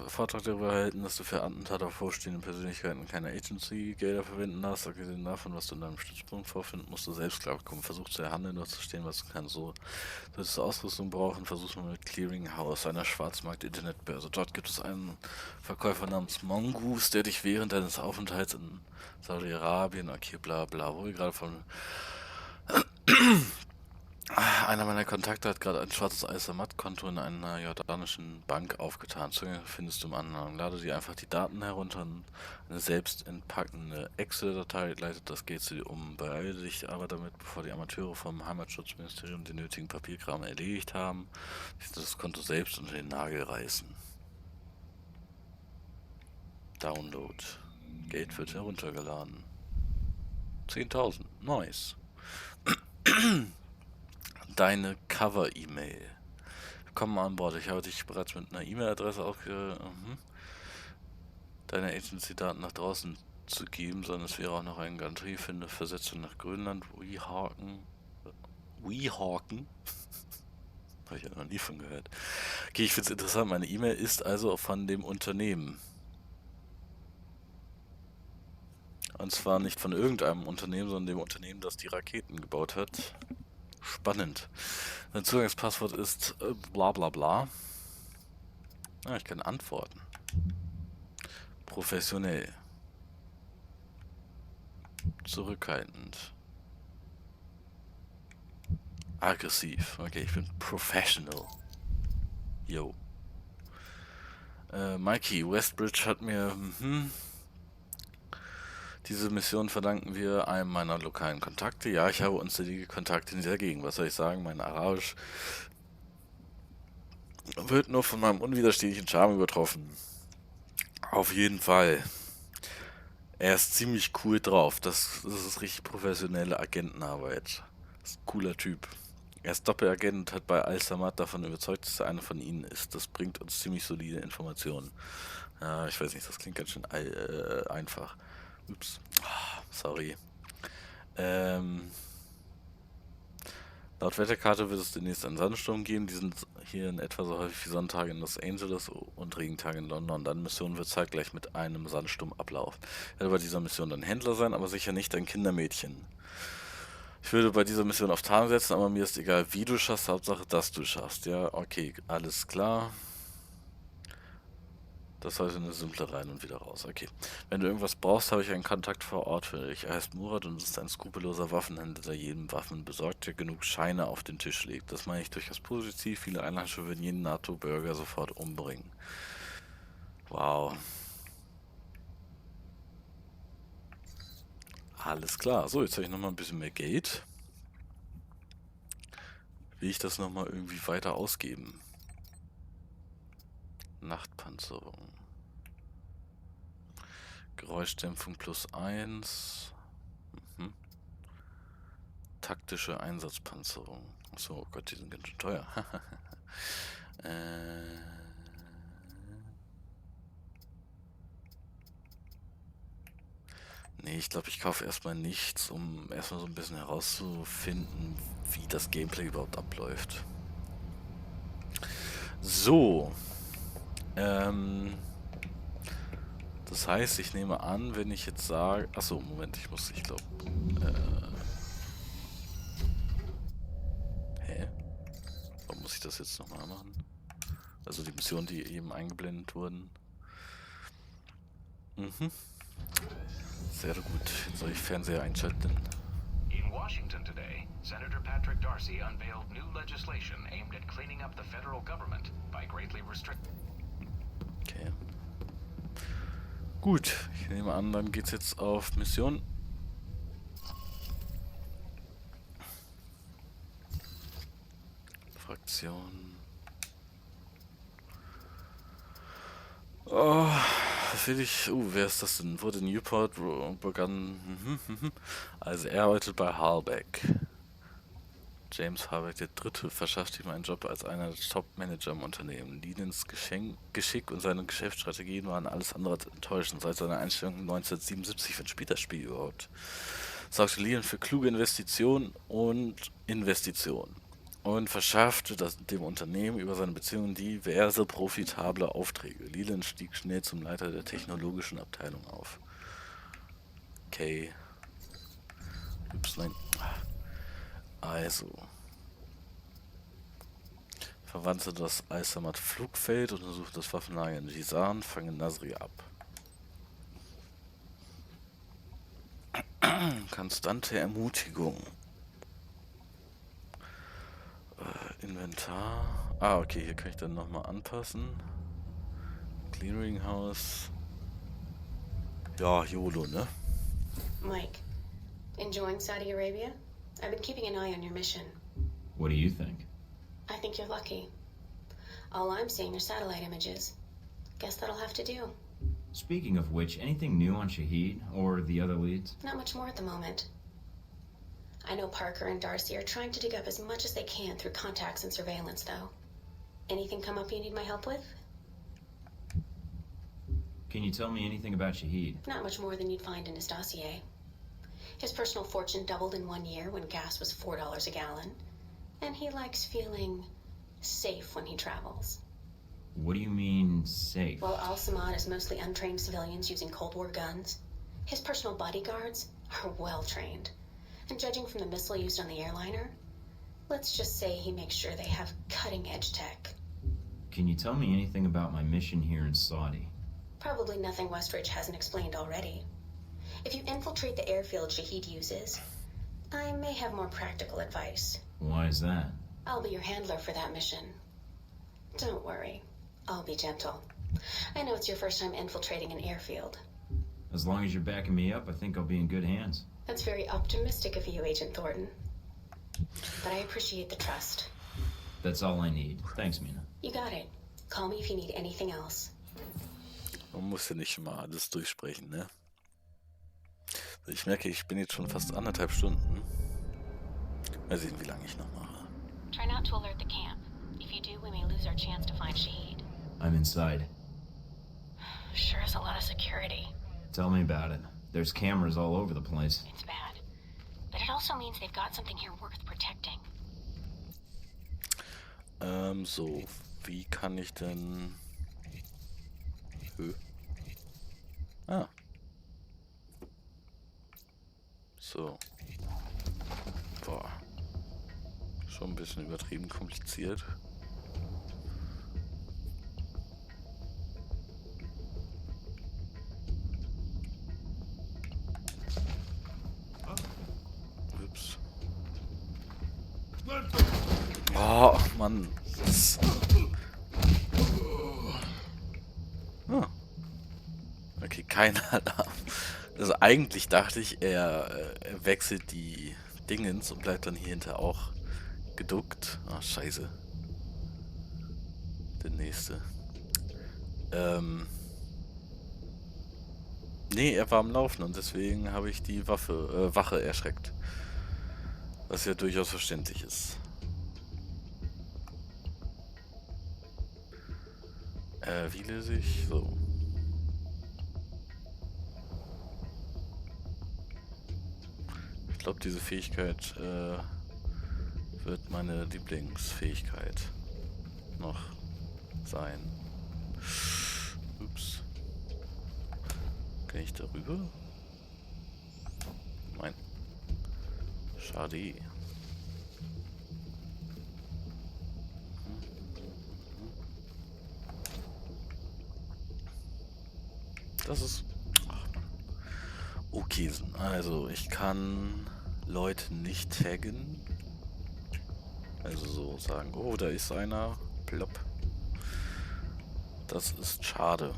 Vortrag darüber erhalten, dass du für Attentate auf hochstehende Persönlichkeiten keine Agency-Gelder verwenden darfst. Abgesehen davon, was du in deinem Stützpunkt vorfindest, musst du selbst klarkommen. Versuch zu erhandeln oder zu stehen, was du kannst. So, solltest du Ausrüstung brauchen, versuch's mal mit Clearinghouse, einer Schwarzmarkt-Internetbörse. Dort gibt es einen Verkäufer namens Mongoose, der dich während deines Aufenthalts in Saudi-Arabien, okay, bla bla, wo wir gerade von... Einer meiner Kontakte hat gerade ein schwarzes Eisermatt-Konto in einer jordanischen Bank aufgetan. Zugänge findest du im Anhang. Lade dir einfach die Daten herunter und eine selbst entpackende Excel-Datei leitet das Geld zu dir um. Beeile dich aber damit, bevor die Amateure vom Heimatschutzministerium den nötigen Papierkram erledigt haben, sich das Konto selbst unter den Nagel reißen. Download. Geld wird heruntergeladen. 10.000. Nice. Deine Cover-E-Mail. Willkommen an Bord. Ich habe dich bereits mit einer E-Mail-Adresse deine Agency-Daten nach draußen zu geben, sondern es wäre auch noch ein Garantie für eine Versetzung nach Grönland. Weehawken? Habe ich ja noch nie von gehört. Okay, ich finde es interessant. Meine E-Mail ist also von dem Unternehmen. Und zwar nicht von irgendeinem Unternehmen, sondern dem Unternehmen, das die Raketen gebaut hat. Spannend. Mein Zugangspasswort ist bla bla bla. Ah, ich kann antworten. Professionell. Zurückhaltend. Aggressiv. Okay, ich bin professional. Yo. Mikey, Westbridge hat mir Diese Mission verdanken wir einem meiner lokalen Kontakte. Ja, ich habe unzählige Kontakte in dieser Gegend. Was soll ich sagen? Mein Arabisch wird nur von meinem unwiderstehlichen Charme übertroffen. Auf jeden Fall. Er ist ziemlich cool drauf. Das ist richtig professionelle Agentenarbeit. Das ist ein cooler Typ. Er ist Doppelagent und hat bei Al-Samad davon überzeugt, dass er einer von ihnen ist. Das bringt uns ziemlich solide Informationen. Ja, ich weiß nicht, das klingt ganz schön einfach. Ups. Sorry. Laut Wetterkarte wird es demnächst einen Sandsturm geben. Die sind hier in etwa so häufig wie Sonntage in Los Angeles und Regentage in London. Dann Mission wird zeitgleich mit einem Sandsturm ablaufen. Ich werde bei dieser Mission dann Händler sein, aber sicher nicht ein Kindermädchen. Ich würde bei dieser Mission auf Tarn setzen, aber mir ist egal, wie du schaffst. Hauptsache, dass du schaffst. Ja, okay, alles klar. Das ist heute eine simple rein und wieder raus. Okay. Wenn du irgendwas brauchst, habe ich einen Kontakt vor Ort für dich. Er heißt Murat und ist ein skrupelloser Waffenhändler, der jedem Waffen besorgt, der genug Scheine auf den Tisch legt. Das meine ich durchaus positiv. Viele Einheimische würden jeden NATO-Bürger sofort umbringen. Wow. Alles klar. So, jetzt habe ich nochmal ein bisschen mehr Geld. Will ich das nochmal irgendwie weiter ausgeben? Nachtpanzerung. Geräuschdämpfung +1. Taktische Einsatzpanzerung. Achso, oh Gott, die sind ganz schön teuer. Nee, ich glaube, ich kaufe erstmal nichts, um erstmal so ein bisschen herauszufinden, wie das Gameplay überhaupt abläuft. So. Das heißt, ich nehme an, wenn ich jetzt sage... Achso, Moment, ich glaube... Warum muss ich das jetzt nochmal machen? Also die Missionen, die eben eingeblendet wurden. Sehr gut. Jetzt soll ich Fernseher einschalten. In Washington today, Senator Patrick Darcy unveiled new legislation aimed at cleaning up the federal government by greatly restricting... Okay. Gut, ich nehme an, dann geht's jetzt auf Mission. Fraktion. Oh, was will ich? Wer ist das denn? Wurde Newport begann. Also er arbeitet bei Halbeck. James Halbeck III. Verschafft ihm einen Job als einer der Top-Manager im Unternehmen. Lelands Geschick und seine Geschäftsstrategien waren alles andere als enttäuschend. Seit seiner Einstellung 1977, wann spielt das Spiel überhaupt, sorgte Leland für kluge Investitionen und verschaffte dem Unternehmen über seine Beziehungen diverse profitable Aufträge. Leland stieg schnell zum Leiter der technologischen Abteilung auf. Okay. Ups, nein. Also. Verwandte das Al-Samad Flugfeld, untersuchte das Waffenlager in Jisan, fange Nasri ab. Konstante Ermutigung. Inventar. Okay, hier kann ich dann nochmal anpassen. Clearinghouse. Ja, YOLO, ne? Mike, enjoying Saudi Arabia? I've been keeping an eye on your mission. What do you think? I think you're lucky. All I'm seeing are satellite images. Guess that'll have to do. Speaking of which, anything new on Shahid or the other leads? Not much more at the moment. I know Parker and Darcy are trying to dig up as much as they can through contacts and surveillance, though. Anything come up you need my help with? Can you tell me anything about Shahid? Not much more than you'd find in his dossier. His personal fortune doubled in 1 year when gas was $4 a gallon. And he likes feeling safe when he travels. What do you mean, safe? Well, Al-Samad is mostly untrained civilians using Cold War guns. His personal bodyguards are well trained. And judging from the missile used on the airliner, let's just say he makes sure they have cutting-edge tech. Can you tell me anything about my mission here in Saudi? Probably nothing Westridge hasn't explained already. If you infiltrate the airfield Shahid uses, I may have more practical advice. Why is that? I'll be your handler for that mission. Don't worry, I'll be gentle. I know it's your first time infiltrating an airfield. As long as you're backing me up, I think I'll be in good hands. That's very optimistic of you, Agent Thornton. But I appreciate the trust. That's all I need. Thanks, Mina. You got it. Call me if you need anything else. Man muss ja nicht immer alles durchsprechen, ne? Ich merke, ich bin jetzt schon fast 1,5 Stunden. Mal sehen, wie lange ich noch mache. Try not to alert the camp. If you do, we may lose our chance to find Shahid. I'm inside. Sure is a lot of security. Tell me about it. There's cameras all over the place. It's bad. But it also means they've got something here worth protecting. So, wie kann ich denn... Ah. So. Boah. Schon ein bisschen übertrieben kompliziert. Ups. Oh, Mann. Ah. Okay, kein Alarm. Also eigentlich dachte ich, er wechselt die Dingens und bleibt dann hier hinter auch geduckt. Ah, scheiße. Der nächste. Nee, er war am Laufen und deswegen habe ich die Wache erschreckt. Was ja durchaus verständlich ist. Wie löse ich? So. Ich glaube, diese Fähigkeit wird meine Lieblingsfähigkeit noch sein. Ups. Kann ich darüber? Nein. Schade. Das ist... Okay, also ich kann Leute nicht taggen. Also so sagen, oh, da ist einer. Plopp. Das ist schade.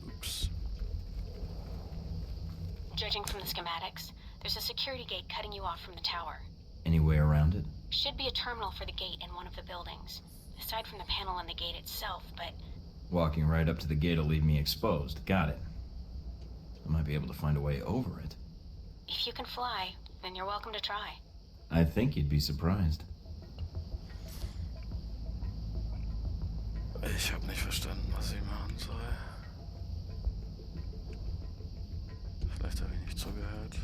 Ups. Judging from the schematics, there's a security gate cutting you off from the tower. Any way around it? Should be a terminal for the gate in one of the buildings. Aside from the panel on the gate itself, but... Walking right up to the gate will leave me exposed. Got it. I might be able to find a way over it. If you can fly, then you're welcome to try. I think you'd be surprised. Ich habe nicht verstanden, was ich machen soll. Vielleicht habe ich nicht zugehört.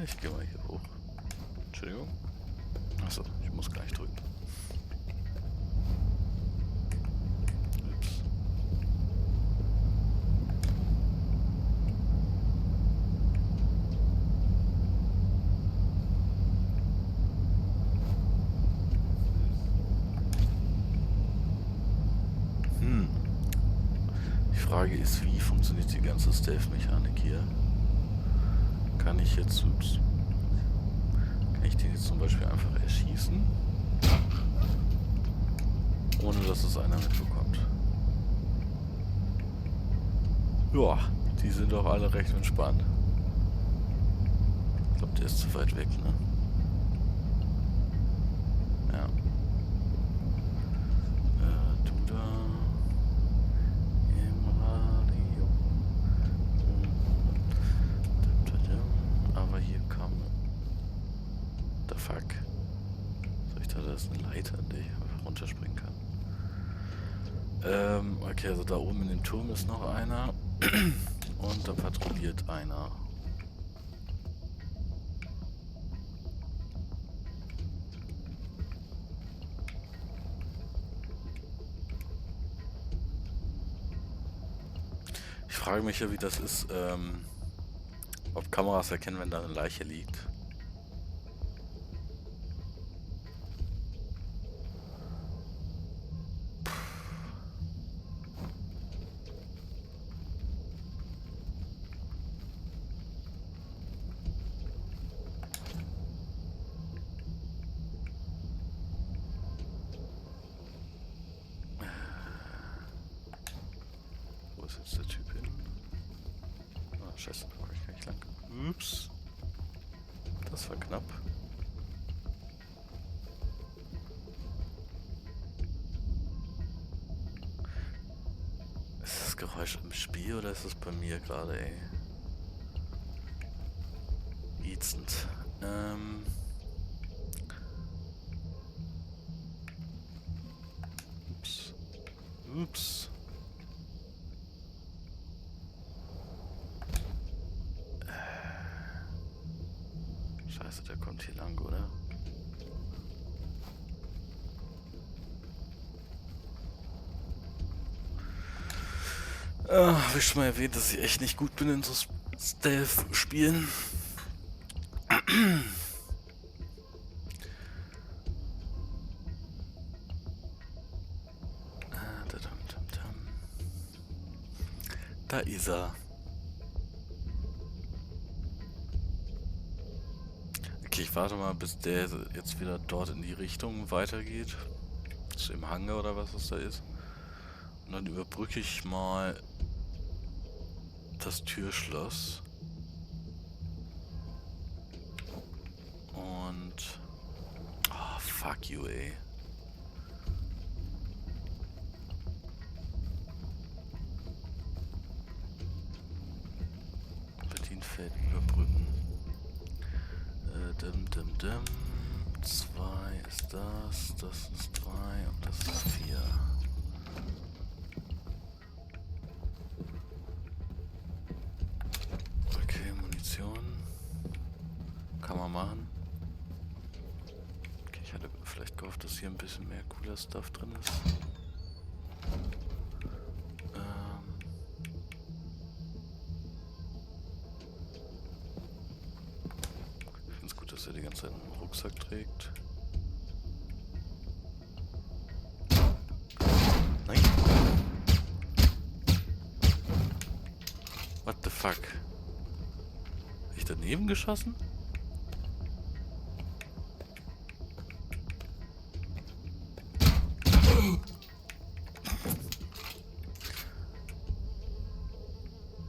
Ich gehe mal hier hoch. Entschuldigung. Achso, ich muss gleich drücken. Ups. Die Frage ist, wie funktioniert die ganze Stealth-Mechanik hier? Kann ich jetzt... Ups. Kann ich den jetzt zum Beispiel einfach erschießen? Ohne dass es einer mitbekommt. Ja, die sind doch alle recht entspannt. Ich glaube, der ist zu weit weg, ne? Ja. Du da. Im Radio. Aber hier kam... The fuck? Soll ich da, da ist eine Leiter, an der ich einfach runterspringen kann. Okay, also da oben in dem Turm ist noch einer. Und da patrouilliert einer. Ich frage mich ja, wie das ist, ob Kameras erkennen, wenn da eine Leiche liegt. ist der Typ hin. Ah, scheiße, da komm ich gar nicht lang. Ups. Das war knapp. Ist das Geräusch im Spiel oder ist es bei mir gerade, ey? Ätzend. Ups. Ups. Scheiße, der kommt hier lang, oder? Hab ich schon mal erwähnt, dass ich echt nicht gut bin in so Stealth-Spielen. Da ist er. Okay, ich warte mal, bis der jetzt wieder dort in die Richtung weitergeht. Zu dem Hangar oder was das da ist. Und dann überbrücke ich mal das Türschloss. Und... Oh, fuck you, ey. Bedienfeld überbrücken. 2 ist das ist 3 und das ist 4. Okay, Munition. Kann man machen. Okay, ich hatte vielleicht gehofft, dass hier ein bisschen mehr cooler Stuff drin ist. Ich finde es gut, dass er die ganze Zeit einen Rucksack trägt. Nein. What the fuck? Hab ich daneben geschossen?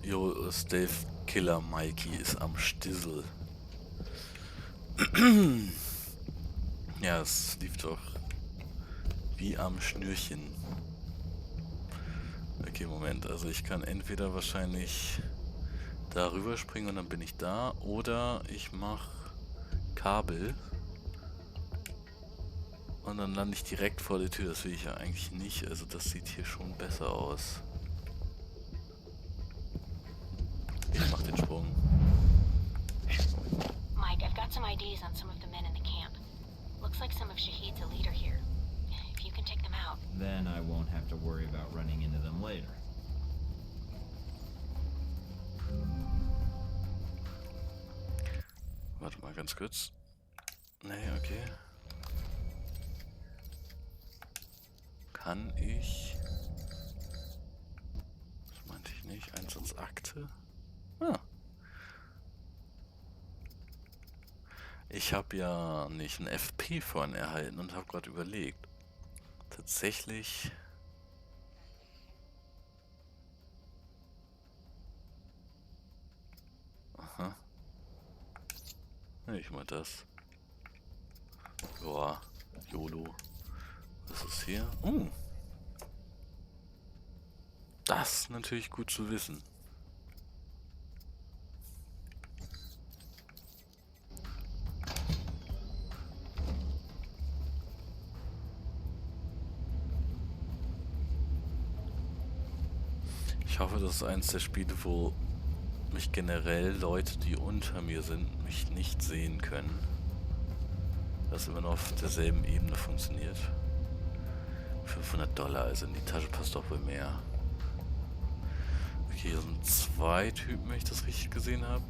Jo, Stave Killer Mikey ist am Stissel. Ja, es lief doch wie am Schnürchen. Okay, Moment. Also ich kann entweder wahrscheinlich darüber springen und dann bin ich da. Oder ich mache Kabel. Und dann lande ich direkt vor der Tür. Das will ich ja eigentlich nicht. Also das sieht hier schon besser aus. Ich mach den Sprung. Mike, I've got some IDs on some of the men in the camp. Looks like some of Shahid's a leader here. If you can take them out. Then I won't have to worry about running into them later. Warte mal ganz kurz. Nee, okay. Kann ich... Das meinte ich nicht. 1 ins Akte. Ah. Ich habe ja nicht ein FP vorhin erhalten und habe gerade überlegt. Tatsächlich... Aha. Ich mal das. Boah, YOLO. Was ist hier? Das ist natürlich gut zu wissen. Ich hoffe, das ist eins der Spiele, wo mich generell Leute, die unter mir sind, mich nicht sehen können. Das immer noch auf derselben Ebene funktioniert. $500, also in die Tasche passt doch wohl mehr. Okay, hier sind 2 Typen, wenn ich das richtig gesehen habe.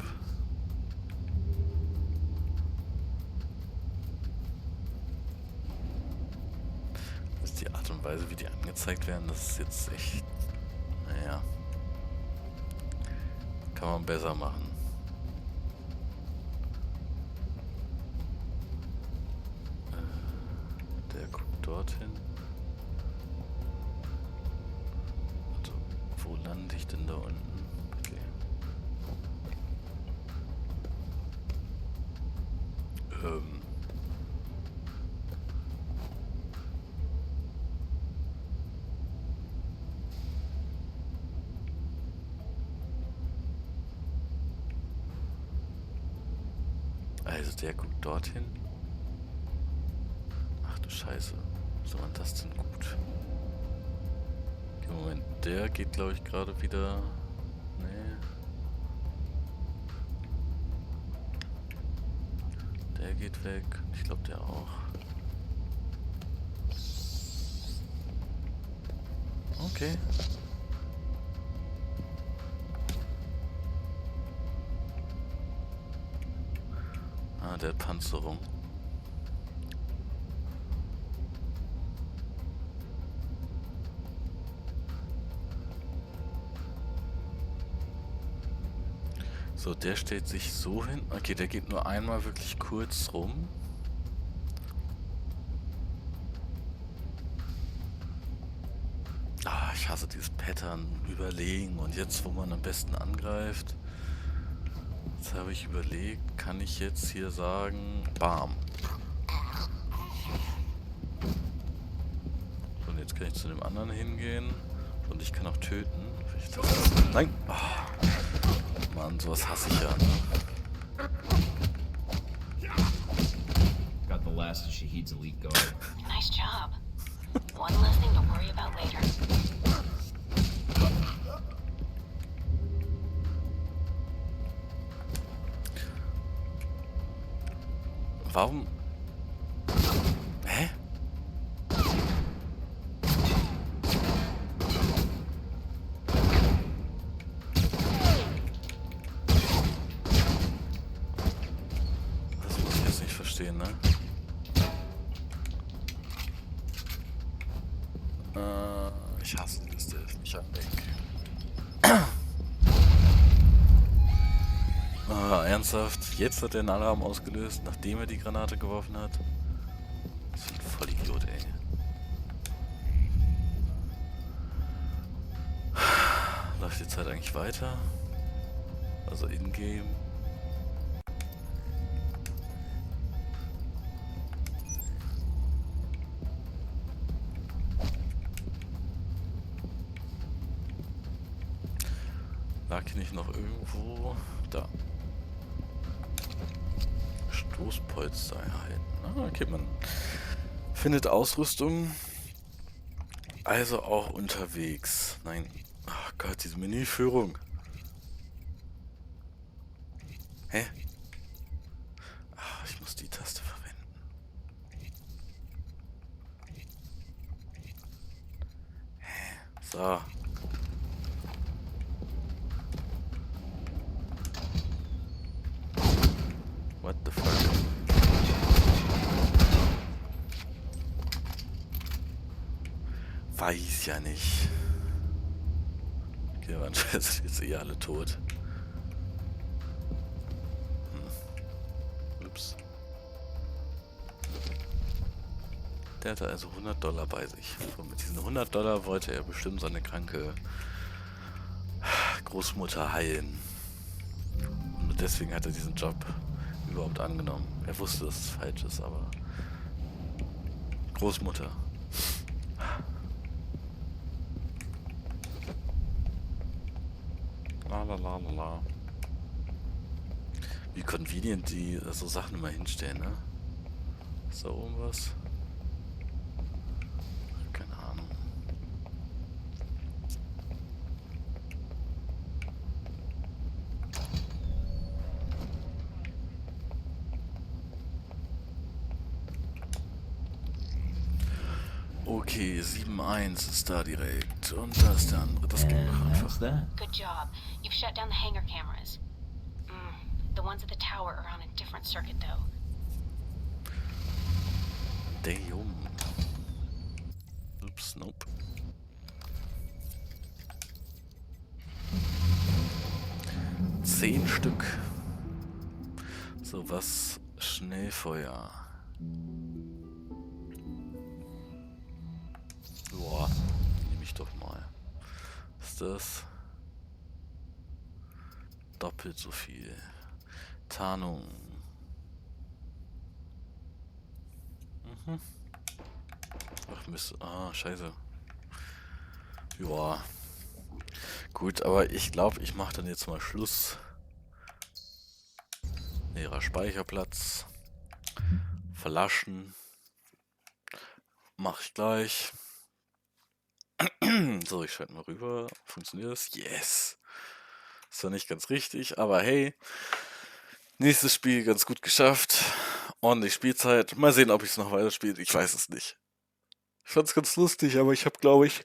Das ist die Art und Weise, wie die angezeigt werden, das ist jetzt echt... Naja. Kann man besser machen. Der guckt dorthin. Also, wo lande ich denn da unten? Okay. Also der guckt dorthin. Ach du Scheiße. So man das denn gut? Okay, Moment, der geht glaube ich gerade wieder. Nee. Der geht weg. Ich glaube der auch. Okay. Ah, der hat Panzerung. So, der stellt sich so hin. Okay, der geht nur einmal wirklich kurz rum. Ah, ich hasse dieses Pattern. Überlegen. Und jetzt, wo man am besten angreift. Jetzt habe ich überlegt, kann ich jetzt hier sagen, bam. So, und jetzt kann ich zu dem anderen hingehen. Und ich kann auch töten. Nein! Oh, Mann, sowas hasse ich ja. Ne? Got the last of Shahid's elite guard. Nice job. One less thing to worry about later. Warum? Hä? Das muss ich jetzt nicht verstehen, ne? Ich hasse die Liste, mich andenken. Ah, ernsthaft? Jetzt hat er einen Alarm ausgelöst, nachdem er die Granate geworfen hat? Das ist ein Vollidiot, ey. Läuft die Zeit eigentlich weiter? Also in-game? Lag hier nicht noch irgendwo? Da. Stoßpolster erhalten. Ah, okay, man findet Ausrüstung. Also auch unterwegs. Nein. Ach Gott, diese Menüführung. Hä? Ach, ich muss die Taste verwenden. Hä? So. What the fuck? Weiß ja nicht. Okay, anscheinend sind jetzt eh alle tot. Ups. Der hatte also $100 bei sich. Und mit diesen $100 wollte er bestimmt seine kranke Großmutter heilen. Und deswegen hat er diesen Job überhaupt angenommen. Er wusste, dass es falsch ist, aber... Großmutter. La la la la la. Wie convenient die so Sachen immer hinstellen, ne? Ist da oben was? Keine Ahnung. Okay, 7-1 ist da direkt. Und da ist der andere. Das ging doch einfach. Good job. You've shut down the hangar cameras. The ones at the tower are on a different circuit, though. Damn. Ups, nope. Zehn Stück. So, was? Schnellfeuer. Boah, nehme ich doch mal. Was ist das? Doppelt so viel. Tarnung. Mhm. Ach Mist. Ah, scheiße. Joa. Gut, aber ich glaube, ich mache dann jetzt mal Schluss. Leerer Speicherplatz. Verlaschen. Mache ich gleich. So, ich schalte mal rüber. Funktioniert das? Yes! Ist zwar nicht ganz richtig, aber hey. Nächstes Spiel ganz gut geschafft. Ordentlich Spielzeit. Mal sehen, ob ich es noch weiterspiele. Ich weiß es nicht. Ich fand es ganz lustig, aber ich habe, glaube ich,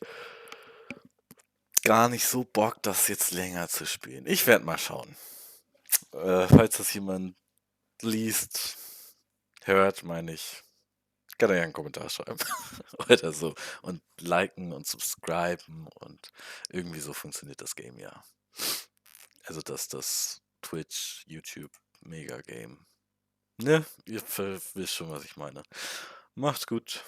gar nicht so Bock, das jetzt länger zu spielen. Ich werde mal schauen. Falls das jemand liest, hört, meine ich, kann er ja einen Kommentar schreiben. Oder so. Und liken und subscriben und irgendwie so funktioniert das Game ja. Also das Twitch, YouTube, Mega Game. Ne, ihr wisst schon, was ich meine. Macht's gut.